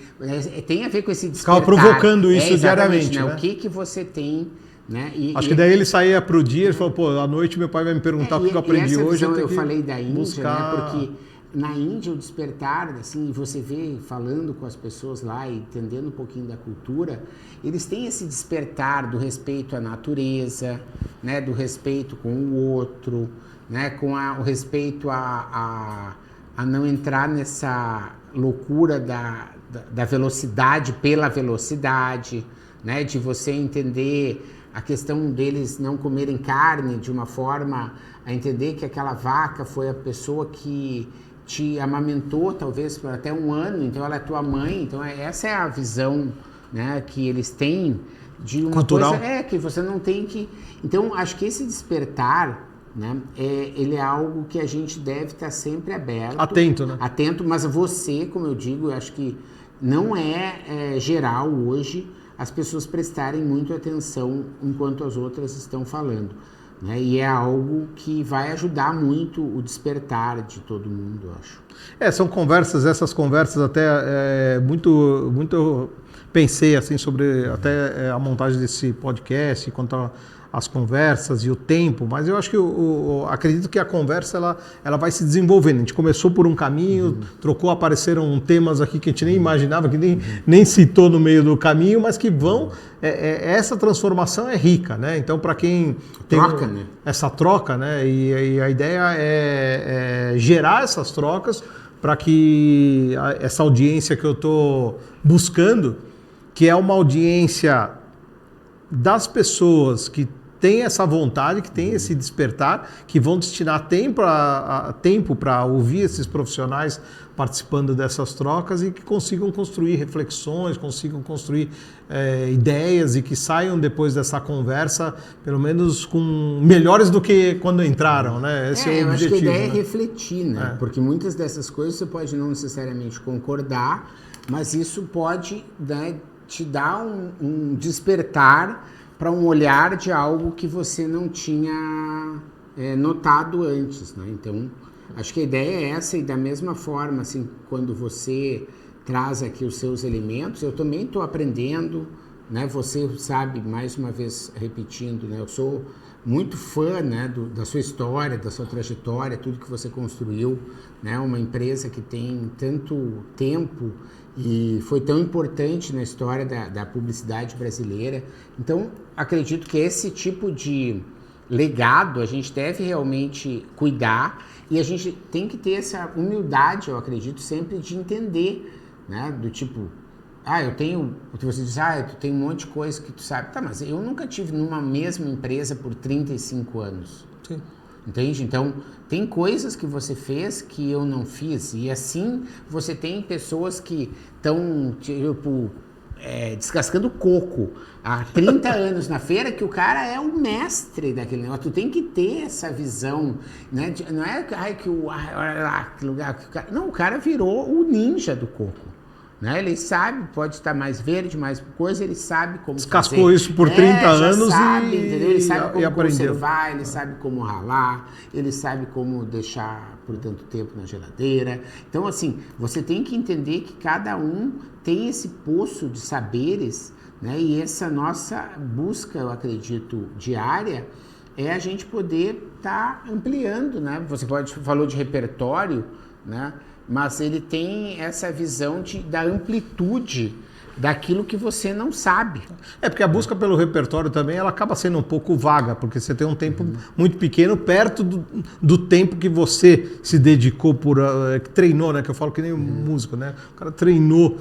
tem a ver com esse despertar. Ficava provocando isso diariamente, né? né? O que você tem... Né? Acho que daí ele saía para o dia e falou: pô, à noite meu pai vai me perguntar o que eu aprendi hoje. Eu falei da Índia, buscar... né? Porque na Índia o despertar, assim, você vê falando com as pessoas lá e entendendo um pouquinho da cultura, eles têm esse despertar do respeito à natureza, né? Do respeito com o outro, né? Com o respeito a não entrar nessa loucura da velocidade pela velocidade, né? De você entender a questão deles não comerem carne de uma forma a entender que aquela vaca foi a pessoa que te amamentou talvez por até um ano, então ela é tua mãe. Então essa é a visão, né, que eles têm de uma cultural. Coisa que você não tem que... Então acho que esse despertar, né, ele é algo que a gente deve estar sempre aberto, atento, né? Atento, mas você, como eu digo, eu acho que não é geral hoje as pessoas prestarem muito atenção enquanto as outras estão falando, né? E é algo que vai ajudar muito o despertar de todo mundo, eu acho. São conversas, essas conversas até muito pensei assim sobre até a montagem desse podcast, quanto às conversas e o tempo, mas eu acho que acredito que a conversa ela vai se desenvolvendo. A gente começou por um caminho, trocou, apareceram temas aqui que a gente nem imaginava, que nem citou no meio do caminho, mas que vão... essa transformação é rica, né? Então, para quem tem né? essa troca, né? E a ideia é gerar essas trocas para que essa audiência que eu estou buscando, que é uma audiência das pessoas que tem essa vontade, que tem esse despertar, que vão destinar tempo para ouvir esses profissionais participando dessas trocas e que consigam construir reflexões, consigam construir ideias e que saiam depois dessa conversa, pelo menos melhores do que quando entraram, né? Esse é o objetivo. Eu acho que a ideia é refletir, né? Porque muitas dessas coisas você pode não necessariamente concordar, mas isso pode, né, te dar um despertar para um olhar de algo que você não tinha notado antes, né? Então, acho que a ideia é essa, e da mesma forma, assim, quando você traz aqui os seus elementos, eu também estou aprendendo, né? Você sabe, mais uma vez repetindo, né? Eu sou muito fã, né, da sua história, da sua trajetória, tudo que você construiu, né? Uma empresa que tem tanto tempo e foi tão importante na história da publicidade brasileira. Então, acredito que esse tipo de legado a gente deve realmente cuidar, e a gente tem que ter essa humildade, eu acredito, sempre de entender, né? Do tipo, eu tenho, você diz, tu tem um monte de coisa que tu sabe. Tá, mas eu nunca tive numa mesma empresa por 35 anos. Sim. Entende? Então, tem coisas que você fez que eu não fiz, e assim você tem pessoas que estão, tipo, descascando coco há 30 anos na feira, que o cara é o mestre daquele negócio. Tu tem que ter essa visão, né? Não é que olha lá, que lugar que o cara... Não, o cara virou o ninja do coco, né? Ele sabe, pode estar mais verde, mais coisa, ele sabe como descascou fazer. Isso por 30 anos sabe, entendeu? Ele sabe como aprendeu. Conservar, ele sabe como ralar, ele sabe como deixar por tanto tempo na geladeira. Então, assim, você tem que entender que cada um tem esse poço de saberes, né? E essa nossa busca, eu acredito, diária, é a gente poder estar ampliando, né? Você falou de repertório, né? Mas ele tem essa visão da amplitude daquilo que você não sabe. Porque a busca pelo repertório também, ela acaba sendo um pouco vaga, porque você tem um tempo muito pequeno, perto do tempo que você se dedicou, que treinou, né? Que eu falo que nem músico, né? O cara treinou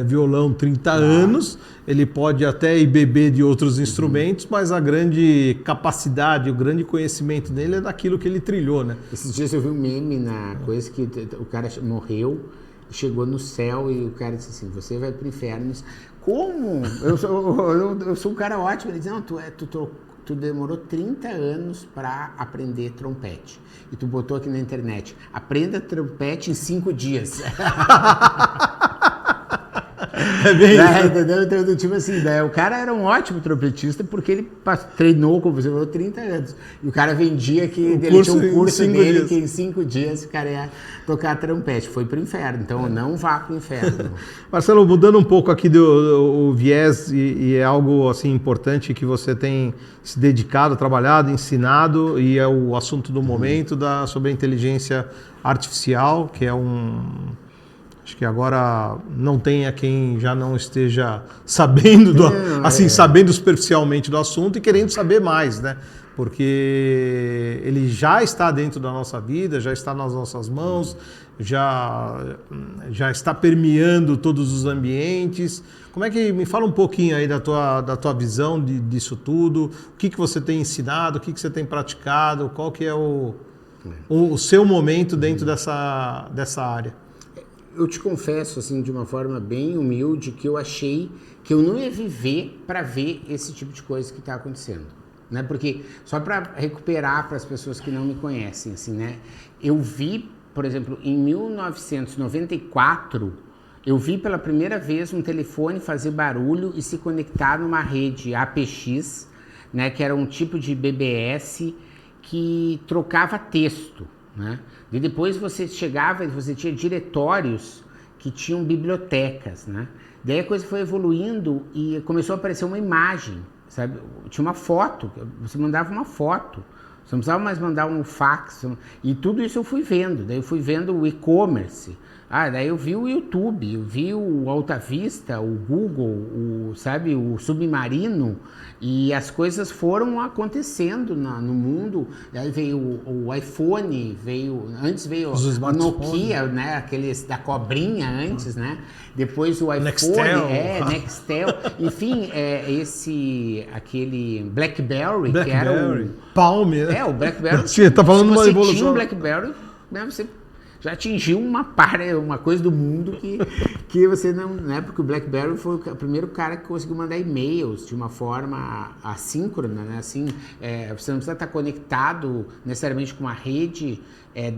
violão 30 anos, ele pode até ir beber de outros instrumentos, mas a grande capacidade, o grande conhecimento dele é daquilo que ele trilhou, né? Esses dias eu vi um meme na coisa que o cara morreu, chegou no céu e o cara disse assim, você vai pro inferno. Como? Eu sou um cara ótimo. Ele disse, não, tu demorou 30 anos para aprender trompete. E tu botou aqui na internet, aprenda trompete em 5 dias. É bem isso. Entendeu? Então, tipo assim, o cara era um ótimo trompetista porque ele treinou, como você falou, 30 anos. E o cara vendia que ele tinha um curso dele que em 5 dias o cara ia tocar trompete. Foi pro inferno, então não vá pro inferno. Marcelo, mudando um pouco aqui do viés, e é algo assim importante que você tem se dedicado, trabalhado, ensinado, e é o assunto do momento sobre a inteligência artificial, que é acho que agora não tem quem já não esteja sabendo, sabendo superficialmente do assunto e querendo saber mais, né? Porque ele já está dentro da nossa vida, já está nas nossas mãos, já está permeando todos os ambientes. Como é que me fala um pouquinho aí da tua visão disso tudo? O que você tem ensinado? O que você tem praticado? Qual que é o seu momento dentro dessa área? Eu te confesso, assim, de uma forma bem humilde, que eu achei que eu não ia viver para ver esse tipo de coisa que está acontecendo, né? Porque, só para recuperar para as pessoas que não me conhecem, assim, né? Eu vi, por exemplo, em 1994, eu vi pela primeira vez um telefone fazer barulho e se conectar numa rede APX, né? Que era um tipo de BBS que trocava texto, né? E depois você chegava e você tinha diretórios que tinham bibliotecas, né? Daí a coisa foi evoluindo e começou a aparecer uma imagem, sabe? Tinha uma foto, você mandava uma foto, você não precisava mais mandar um fax, e tudo isso eu fui vendo. Daí eu fui vendo o e-commerce, Daí eu vi o YouTube, eu vi o Alta Vista, o Google, o Submarino, e as coisas foram acontecendo no mundo. Daí veio o iPhone, antes veio o Nokia, né? Aqueles da cobrinha antes, né? Depois o iPhone, Nextel, enfim, aquele BlackBerry, que era o Palm, né? O BlackBerry. Você tá falando de uma evolução. Você tinha um BlackBerry, né? Você já atingiu uma coisa do mundo que você não, né? Porque o BlackBerry foi o primeiro cara que conseguiu mandar e-mails de uma forma assíncrona, né? Assim, você não precisa estar conectado necessariamente com a rede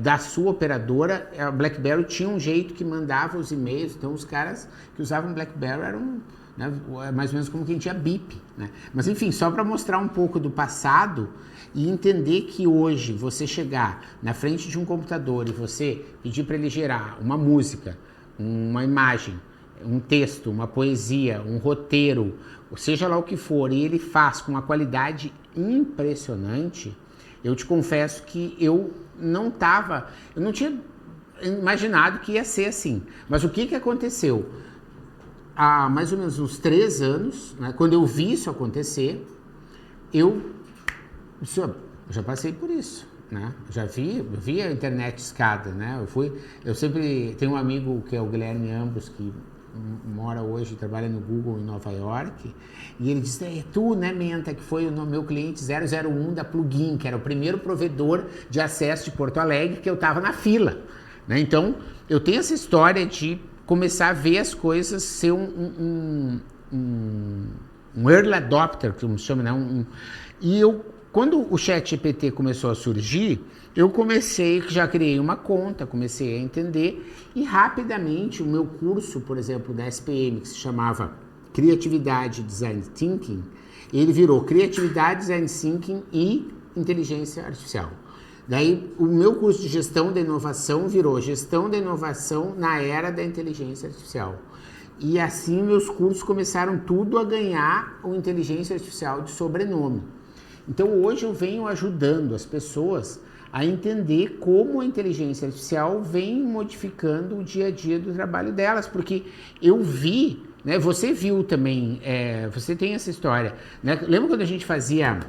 da sua operadora. A BlackBerry tinha um jeito que mandava os e-mails, então os caras que usavam BlackBerry eram, né, mais ou menos como quem tinha bip, né? Mas enfim, só para mostrar um pouco do passado e entender que hoje você chegar na frente de um computador e você pedir para ele gerar uma música, uma imagem, um texto, uma poesia, um roteiro, seja lá o que for, e ele faz com uma qualidade impressionante, eu te confesso que eu não tinha imaginado que ia ser assim. Mas o que aconteceu? Há mais ou menos uns 3 anos, né, quando eu vi isso acontecer, eu já passei por isso, né? Já vi a internet escada, né? Eu sempre tenho um amigo que é o Guilherme Ambros, que mora hoje, trabalha no Google em Nova York, e ele disse: é tu, né, Menta, que foi o meu cliente 001 da Plugin, que era o primeiro provedor de acesso de Porto Alegre, que eu estava na fila, né? Então, eu tenho essa história de começar a ver as coisas ser um early adopter, como se chama, né? Quando o ChatGPT começou a surgir, eu já criei uma conta, comecei a entender, e rapidamente o meu curso, por exemplo, da SPM, que se chamava Criatividade Design Thinking, ele virou Criatividade, Design Thinking e Inteligência Artificial. Daí o meu curso de Gestão da Inovação virou Gestão da Inovação na Era da Inteligência Artificial. E assim meus cursos começaram tudo a ganhar o Inteligência Artificial de sobrenome. Então hoje eu venho ajudando as pessoas a entender como a inteligência artificial vem modificando o dia a dia do trabalho delas, porque eu vi, né, você viu também, você tem essa história, né? Lembra quando a gente fazia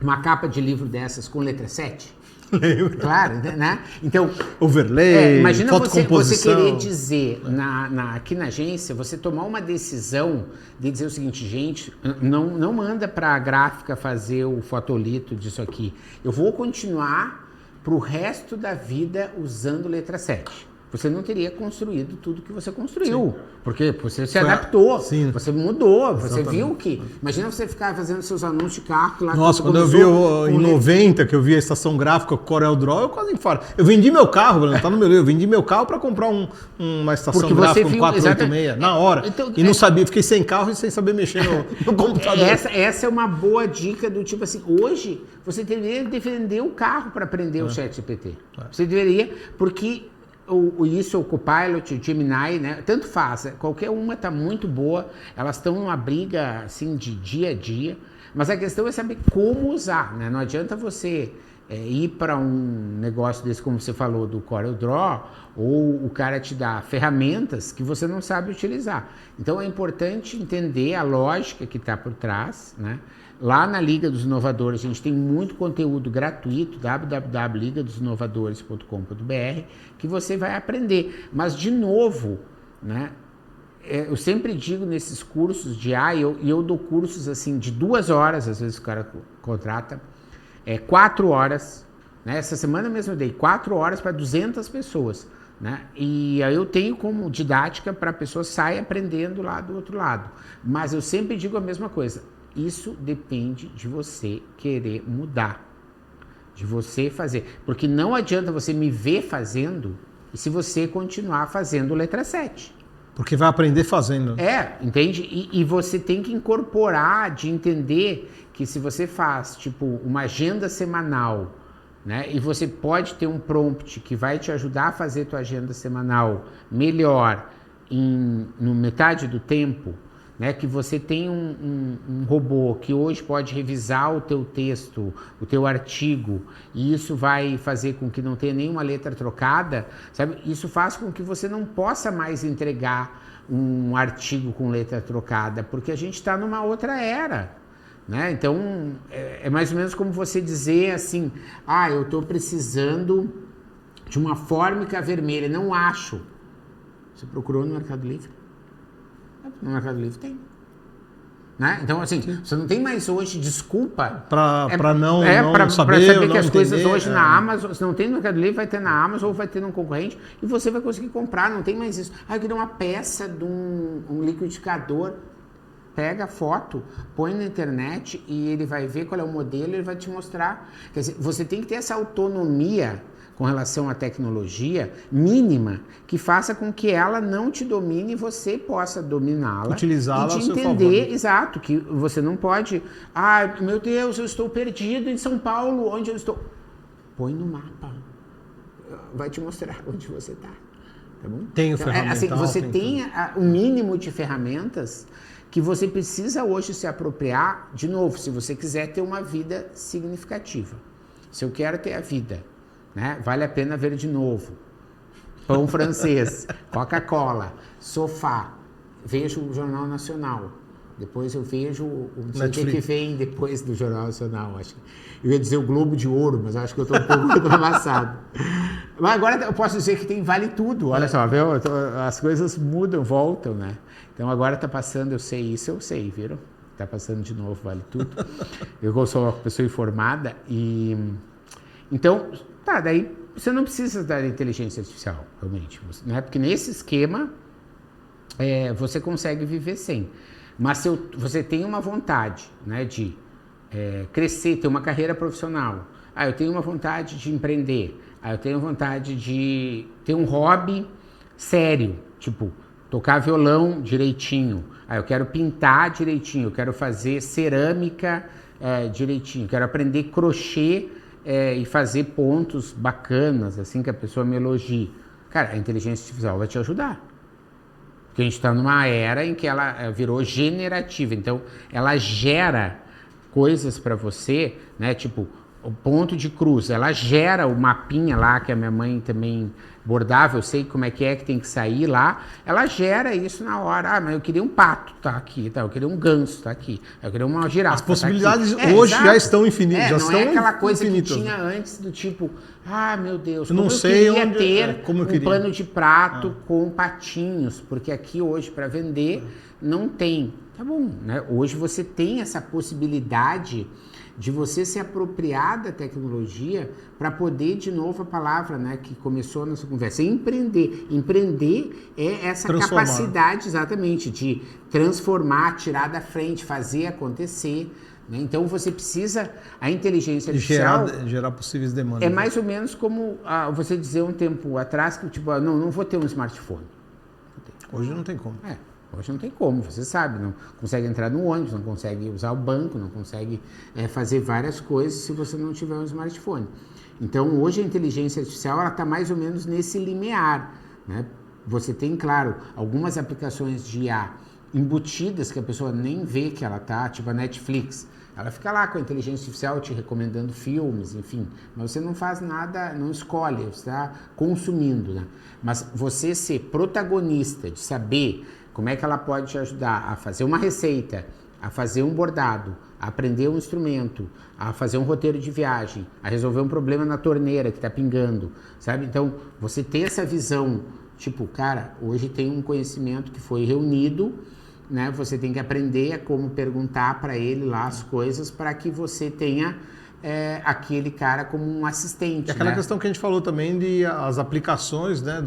uma capa de livro dessas com letra 7? Lembro. Claro, né? Então, overlay, imagina você querer dizer, É. aqui na agência, você tomar uma decisão de dizer o seguinte: gente, não manda para a gráfica fazer o fotolito disso aqui. Eu vou continuar para o resto da vida usando letra 7. Você não teria construído tudo que você construiu. Sim. Porque você se adaptou, sim. Você mudou, Exatamente. Você viu que... Imagina você ficar fazendo seus anúncios de carro lá... Nossa, quando eu vi em 90, que eu vi a estação gráfica com Corel Draw, eu quase infarto. Eu vendi meu carro, não tá no meu livro, eu vendi meu carro para comprar uma estação porque gráfica com 486, na hora. Então, e não sabia, fiquei sem carro e sem saber mexer no computador. Essa é uma boa dica do tipo assim, hoje você deveria defender o carro para aprender o ChatGPT. Você deveria, porque... Isso, o Copilot, o Gemini, né? Tanto faz, qualquer uma está muito boa, elas estão numa briga assim de dia a dia, mas a questão é saber como usar, né? Não adianta você ir para um negócio desse, como você falou, do Corel Draw, ou o cara te dá ferramentas que você não sabe utilizar. Então é importante entender a lógica que está por trás, né? Lá na Liga dos Inovadores, a gente tem muito conteúdo gratuito, www.ligadosinovadores.com.br, que você vai aprender. Mas, de novo, né, eu sempre digo nesses cursos de eu dou cursos assim de 2 horas, às vezes o cara contrata, 4 horas. Né, essa semana mesmo eu dei 4 horas para 200 pessoas. Né? E aí eu tenho como didática para a pessoa sair aprendendo lá do outro lado. Mas eu sempre digo a mesma coisa. Isso depende de você querer mudar, de você fazer. Porque não adianta você me ver fazendo e se você continuar fazendo letra 7. Porque vai aprender fazendo. Entende? E você tem que incorporar, de entender que se você faz, tipo, uma agenda semanal, né? E você pode ter um prompt que vai te ajudar a fazer tua agenda semanal melhor no metade do tempo, né, que você tem um robô que hoje pode revisar o teu texto, o teu artigo, e isso vai fazer com que não tenha nenhuma letra trocada, sabe? Isso faz com que você não possa mais entregar um artigo com letra trocada, porque a gente está numa outra era, né? Então, é mais ou menos como você dizer assim, eu estou precisando de uma fórmica vermelha, não acho. Você procurou no Mercado Livre? No Mercado Livre tem. Né? Então, assim, você não tem mais hoje desculpa para não saber, pra saber não que as coisas entender, hoje na Amazon, se não tem no Mercado Livre, vai ter na Amazon ou vai ter num concorrente e você vai conseguir comprar, não tem mais isso. Eu queria uma peça de um liquidificador. Pega a foto, põe na internet e ele vai ver qual é o modelo e ele vai te mostrar. Quer dizer, você tem que ter essa autonomia com relação à tecnologia mínima que faça com que ela não te domine e você possa dominá-la. Utilizá-la e te ao seu entender, favor. Exato, que você não pode... meu Deus, eu estou perdido em São Paulo, onde eu estou? Põe no mapa. Vai te mostrar onde você está. Tá bom? Tem o então, ferramental. Assim, você tem o mínimo de ferramentas que você precisa hoje se apropriar, de novo, se você quiser ter uma vida significativa. Se eu quero ter a vida, né, vale a pena ver de novo. Pão francês, Coca-Cola, sofá, vejo o Jornal Nacional. Depois eu vejo o que vem depois do Jornal Nacional. Acho que eu ia dizer o Globo de Ouro, mas acho que eu estou um pouco amassado. Mas agora eu posso dizer que tem Vale Tudo. Olha só, viu? As coisas mudam, voltam, né? Então agora está passando, eu sei, viram? Está passando de novo, Vale Tudo. Eu sou uma pessoa informada e... Então, daí você não precisa da inteligência artificial, realmente. Né? Porque nesse esquema, você consegue viver sem. Mas se você tem uma vontade, né, de crescer, ter uma carreira profissional, eu tenho uma vontade de empreender, eu tenho vontade de ter um hobby sério, tipo, tocar violão direitinho, eu quero pintar direitinho, eu quero fazer cerâmica direitinho, quero aprender crochê e fazer pontos bacanas, assim, que a pessoa me elogie. Cara, a inteligência artificial vai te ajudar. Porque a gente está numa era em que ela virou generativa. Então, ela gera coisas para você, né? Tipo, o ponto de cruz. Ela gera o mapinha lá, que a minha mãe também bordava. Eu sei como é que tem que sair lá. Ela gera isso na hora. Mas eu queria um pato, tá aqui. Tá? Eu queria um ganso, tá aqui. Eu queria uma girafa, as possibilidades tá aqui. hoje já estão infinitas. Não estão é aquela coisa infinitas, que tinha antes do tipo... meu Deus, como eu queria ter um pano de prato com patinhos, porque aqui hoje, para vender, não tem. Tá bom, né? Hoje você tem essa possibilidade de você se apropriar da tecnologia para poder, de novo, a palavra, né, que começou a nossa conversa, empreender. Empreender é essa capacidade, exatamente, de transformar, tirar da frente, fazer acontecer. Então você precisa, a inteligência artificial... Gerar possíveis demandas. É mais ou menos como você dizer um tempo atrás que tipo, não vou ter um smartphone. Hoje não tem como. Hoje não tem como, você sabe, não consegue entrar no ônibus, não consegue usar o banco, não consegue fazer várias coisas se você não tiver um smartphone. Então hoje a inteligência artificial está mais ou menos nesse limiar, né? Você tem, claro, algumas aplicações de IA embutidas que a pessoa nem vê que ela está, tipo a Netflix. Ela fica lá com a inteligência artificial te recomendando filmes, enfim. Mas você não faz nada, não escolhe, você está consumindo, né? Mas você ser protagonista de saber como é que ela pode te ajudar a fazer uma receita, a fazer um bordado, a aprender um instrumento, a fazer um roteiro de viagem, a resolver um problema na torneira que está pingando, sabe? Então, você ter essa visão, tipo, cara, hoje tem um conhecimento que foi reunido, né? Você tem que aprender a como perguntar para ele lá as coisas para que você tenha aquele cara como um assistente. E aquela questão que a gente falou também de as aplicações, né?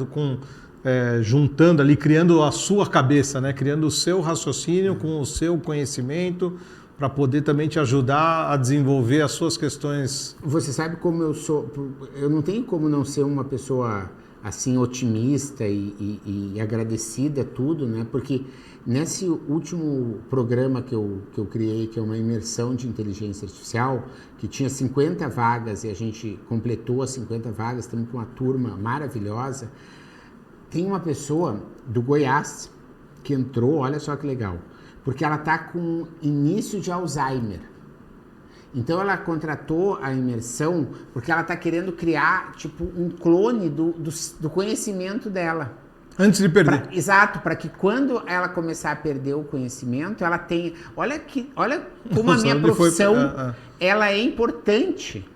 Juntando ali, criando a sua cabeça, né? Criando o seu raciocínio com o seu conhecimento para poder também te ajudar a desenvolver as suas questões. Você sabe como eu sou, eu não tenho como não ser uma pessoa assim otimista e agradecida tudo, né? Porque nesse último programa que eu criei, que é uma imersão de inteligência artificial, que tinha 50 vagas e a gente completou as 50 vagas, estamos com uma turma maravilhosa. Tem uma pessoa do Goiás que entrou, olha só que legal, porque ela está com início de Alzheimer. Então ela contratou a imersão porque ela está querendo criar tipo um clone do conhecimento dela. Antes de perder. Exato, para que quando ela começar a perder o conhecimento, ela tenha... Olha como a minha profissão ela é importante.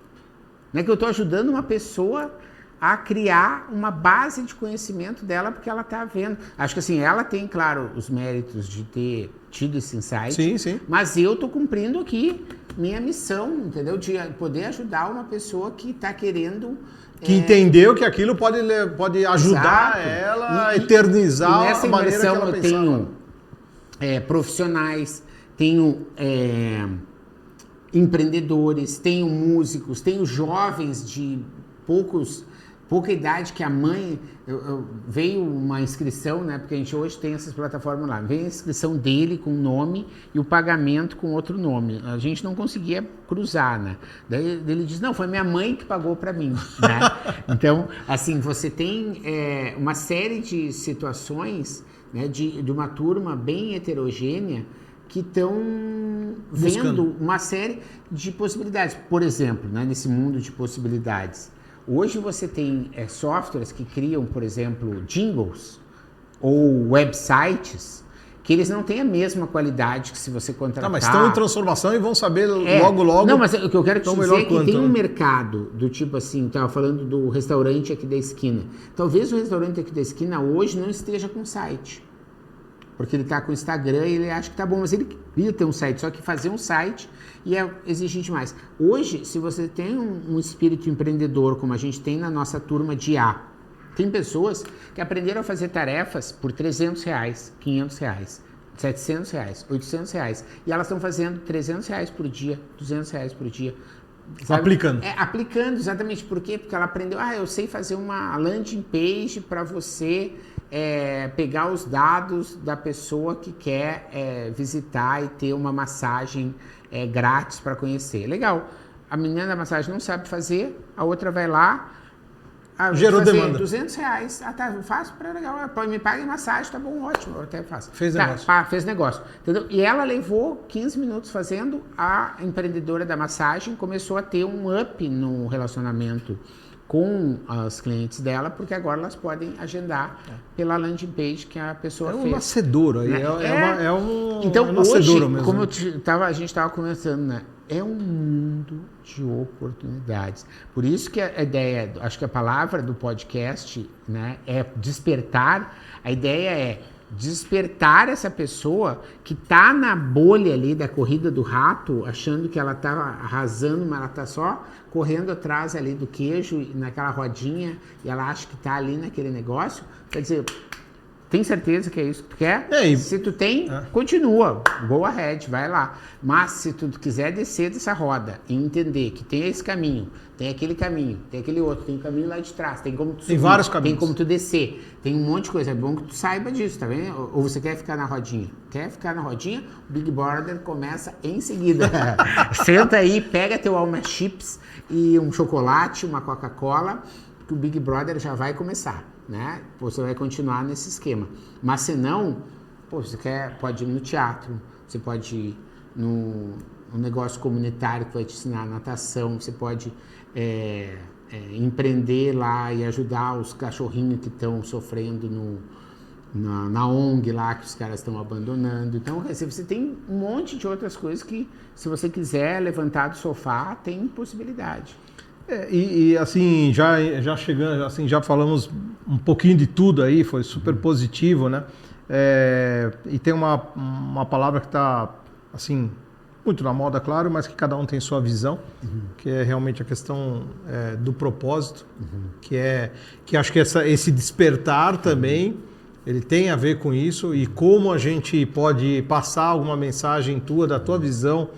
Não é que eu estou ajudando uma pessoa a criar uma base de conhecimento dela, porque ela está vendo. Acho que assim, ela tem, claro, os méritos de ter tido esse insight, sim. Mas eu estou cumprindo aqui minha missão, entendeu? De poder ajudar uma pessoa que está querendo... Que entendeu que aquilo pode ajudar ela a eternizar nessa a maneira que ela eu pensava. tenho profissionais, tenho empreendedores, tenho músicos, tenho jovens de pouca idade que a mãe... veio uma inscrição, né? Porque a gente hoje tem essas plataformas lá. Veio a inscrição dele com nome e o pagamento com outro nome. A gente não conseguia cruzar, né? Daí ele diz, não, foi minha mãe que pagou para mim, né? Então, assim, você tem uma série de situações, né, de uma turma bem heterogênea que estão vendo uma série de possibilidades. Por exemplo, né, nesse mundo de possibilidades, hoje você tem softwares que criam, por exemplo, jingles ou websites que eles não têm a mesma qualidade que se você contratar. Mas estão em transformação e vão saber logo. Não, mas o que eu quero te dizer é que tem um né? mercado do tipo assim, estava falando do restaurante aqui da esquina. Talvez o restaurante aqui da esquina hoje não esteja com site. Porque ele está com o Instagram e ele acha que está bom, mas ele queria ter um site, só que fazer um site ia exigir demais. Hoje, se você tem um espírito empreendedor, como a gente tem na nossa turma de A, tem pessoas que aprenderam a fazer tarefas por R$300, R$500, R$700, R$800, e elas estão fazendo R$300 por dia, R$200 por dia. Sabe? Aplicando. Aplicando, exatamente. Por quê? Porque ela aprendeu, eu sei fazer uma landing page para você pegar os dados da pessoa que quer visitar e ter uma massagem grátis para conhecer. Legal. A menina da massagem não sabe fazer, a outra vai lá, gerou demanda. R$200. Tá, eu faço para legal. Me paga em massagem, tá bom, ótimo, eu até faço. Fez negócio. Fez negócio. Entendeu? E ela levou 15 minutos fazendo, a empreendedora da massagem começou a ter um up no relacionamento com os clientes dela, porque agora elas podem agendar pela landing page que a pessoa fez. É um nascedor aí, Então, nascedouro hoje, mesmo. como a gente estava conversando, né? É um mundo de oportunidades. Por isso que a ideia, acho que a palavra do podcast, né, é despertar. A ideia é despertar essa pessoa que está na bolha ali da corrida do rato, achando que ela está arrasando, mas ela está só correndo atrás ali do queijo, naquela rodinha, e ela acha que está ali naquele negócio. Quer dizer, tem certeza que é isso que tu quer? Se tu tem, continua, go ahead, vai lá. Mas se tu quiser descer dessa roda e entender que tem esse caminho, tem aquele caminho, tem aquele outro, tem um caminho lá de trás, tem como tu subir, tem vários caminhos, tem como tu descer, tem um monte de coisa. É bom que tu saiba disso, tá vendo? Ou você quer ficar na rodinha? Quer ficar na rodinha? O Big Brother começa em seguida. Senta aí, pega teu Alma Chips e um chocolate, uma Coca-Cola, que o Big Brother já vai começar, né? Você vai continuar nesse esquema. Mas se não, você pode ir no teatro, você pode ir no negócio comunitário que vai te ensinar natação, você pode empreender lá e ajudar os cachorrinhos que estão sofrendo na ONG lá, que os caras estão abandonando. Então, você tem um monte de outras coisas que, se você quiser levantar do sofá, tem possibilidade. E assim, já chegando, assim, já falamos um pouquinho de tudo aí, foi super positivo, né? E tem uma palavra que está, assim, muito na moda, claro, mas que cada um tem sua visão, que é realmente a questão do propósito, que acho que esse despertar também, ele tem a ver com isso, e como a gente pode passar alguma mensagem da tua visão,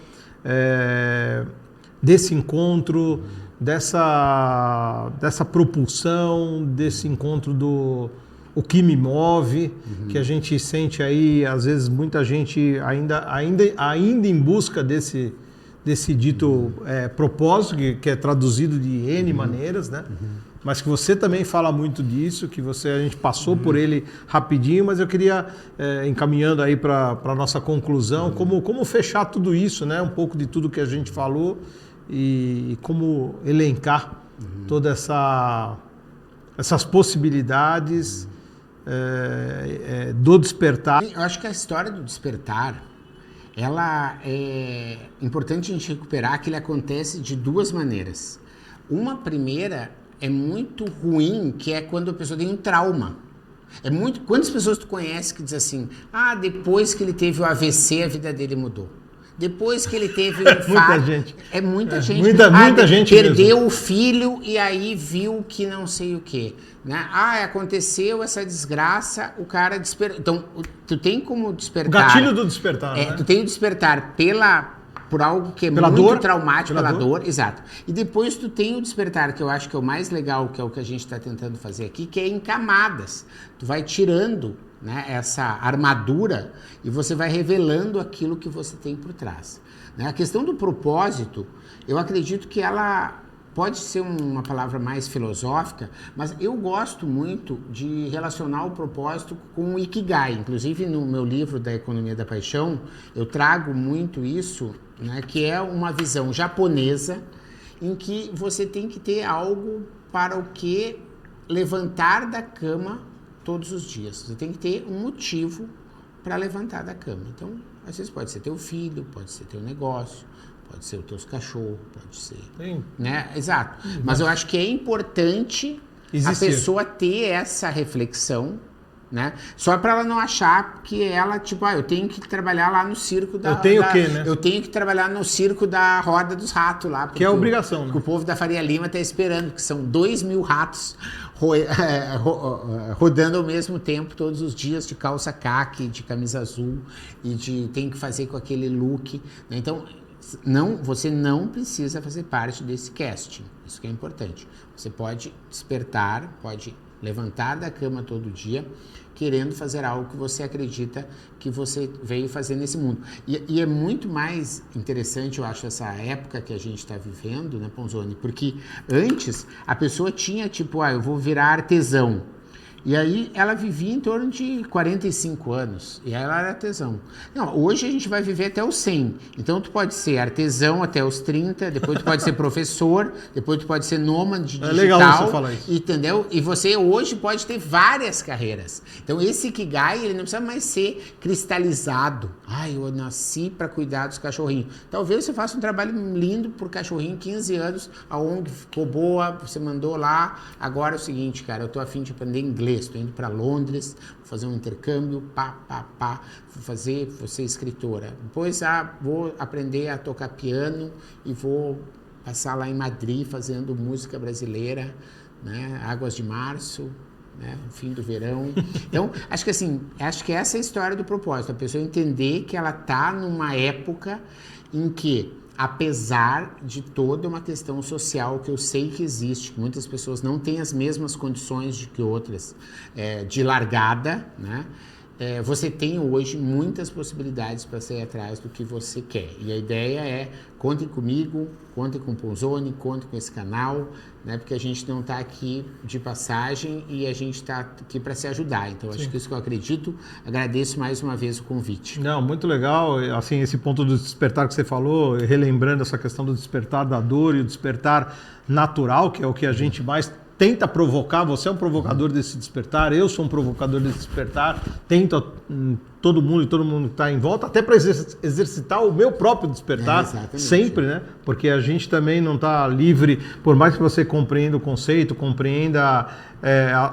desse encontro, dessa propulsão, desse encontro do o que me move, que a gente sente aí, às vezes muita gente ainda em busca desse dito propósito, que é traduzido de N maneiras, né? mas que você também fala muito disso, que a gente passou por ele rapidinho, mas eu queria, encaminhando aí para a nossa conclusão, como fechar tudo isso, né? Um pouco de tudo que a gente falou e como elencar todas essas possibilidades do despertar. Eu acho que a história do despertar, ela é importante a gente recuperar que ele acontece de duas maneiras. Uma primeira é muito ruim, que é quando a pessoa tem um trauma. Quantas pessoas tu conhece que diz assim, depois que ele teve o AVC, a vida dele mudou. Depois que ele teve um infarto... Muita gente. Muita gente. Muita gente perdeu mesmo. o filho e aí viu que não sei o quê. Né? Aconteceu essa desgraça, o cara despertou. Então, tu tem como despertar... O gatilho do despertar, né? Tu tem o despertar por algo que é pela muito dor, traumático, pela dor, exato. E depois tu tem o despertar, que eu acho que é o mais legal, que é o que a gente está tentando fazer aqui, que é em camadas. Tu vai tirando, né, essa armadura e você vai revelando aquilo que você tem por trás. Né? A questão do propósito, eu acredito que ela pode ser uma palavra mais filosófica, mas eu gosto muito de relacionar o propósito com o Ikigai. Inclusive, no meu livro da Economia da Paixão, eu trago muito isso, né, que é uma visão japonesa em que você tem que ter algo para o que levantar da cama todos os dias. Você tem que ter um motivo para levantar da cama. Então, às vezes pode ser teu filho, pode ser teu negócio, pode ser os teus cachorros, pode ser... Sim. Né? Exato. Mas eu acho que é importante a pessoa ter essa reflexão, né? Só para ela não achar que ela, tipo, eu tenho que trabalhar lá no circo da... Eu tenho o quê, né? Eu tenho que trabalhar no circo da Roda dos Ratos lá. Que é a obrigação, né? Que o povo da Faria Lima está esperando, que são 2.000 ratos rodando ao mesmo tempo todos os dias de calça caque, de camisa azul e tem que fazer com aquele look, né? Então, você não precisa fazer parte desse casting, isso que é importante. Você pode despertar, pode levantar da cama todo dia, querendo fazer algo que você acredita que você veio fazer nesse mundo. E é muito mais interessante, eu acho, essa época que a gente está vivendo, né, Ponzoni? Porque antes a pessoa tinha, tipo, eu vou virar artesão. E aí ela vivia em torno de 45 anos, e ela era artesão. Não, hoje a gente vai viver até os 100. Então tu pode ser artesão até os 30, depois tu pode ser professor, depois tu pode ser nômade digital. É legal você falar isso. Entendeu? E você hoje pode ter várias carreiras. Então esse Ikigai, ele não precisa mais ser cristalizado. Eu nasci para cuidar dos cachorrinhos. Talvez você faça um trabalho lindo por cachorrinho, 15 anos, a ONG ficou boa, você mandou lá. Agora é o seguinte, cara, eu tô a fim de aprender inglês. Estou indo para Londres, vou fazer um intercâmbio, vou ser escritora. Depois vou aprender a tocar piano e vou passar lá em Madrid fazendo música brasileira, né? Águas de Março, né? Fim do verão. Então, acho que essa é a história do propósito, a pessoa entender que ela está numa época em que, apesar de toda uma questão social que eu sei que existe, que muitas pessoas não têm as mesmas condições que outras de largada, né? Você tem hoje muitas possibilidades para sair atrás do que você quer. E a ideia é, contem comigo, contem com o Ponzoni, contem com esse canal, né? Porque a gente não está aqui de passagem e a gente está aqui para se ajudar. Então, acho que isso que eu acredito. Agradeço mais uma vez o convite. Não, muito legal. Assim, esse ponto do despertar que você falou, relembrando essa questão do despertar da dor e o despertar natural, que é o que a gente mais tenta provocar. Você é um provocador desse despertar, eu sou um provocador desse despertar, tento todo mundo que está em volta, até para exercitar o meu próprio despertar, sempre, né? Porque a gente também não está livre, por mais que você compreenda o conceito, compreenda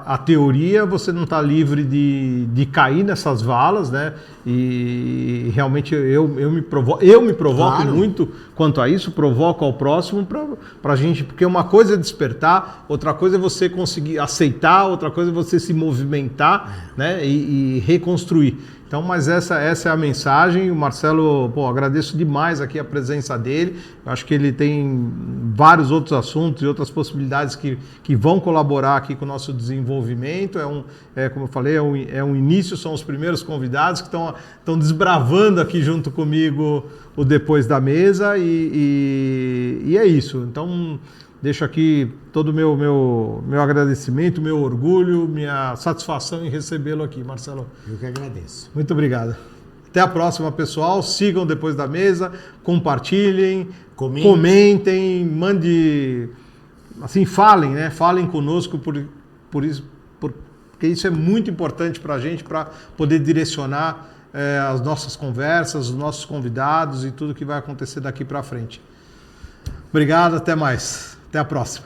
a teoria, você não está livre de cair nessas valas, né? E realmente eu me provoco claro. Muito quanto a isso, provoco ao próximo para a gente, porque uma coisa é despertar, outra coisa é você conseguir aceitar, outra coisa é você se movimentar, né? E reconstruir. Então, mas essa é a mensagem. O Marcelo, agradeço demais aqui a presença dele. Eu acho que ele tem vários outros assuntos e outras possibilidades que vão colaborar aqui com o nosso desenvolvimento. Como eu falei, é um início, são os primeiros convidados que estão desbravando aqui junto comigo o Depois da Mesa e é isso. Então, Deixo aqui todo o meu agradecimento, meu orgulho, minha satisfação em recebê-lo aqui, Marcelo. Eu que agradeço. Muito obrigado. Até a próxima, pessoal. Sigam Depois da Mesa, compartilhem, comentem, mande, assim, falem, né? Falem conosco por isso, porque isso é muito importante para a gente, para poder direcionar as nossas conversas, os nossos convidados e tudo que vai acontecer daqui para frente. Obrigado, até mais. Até a próxima.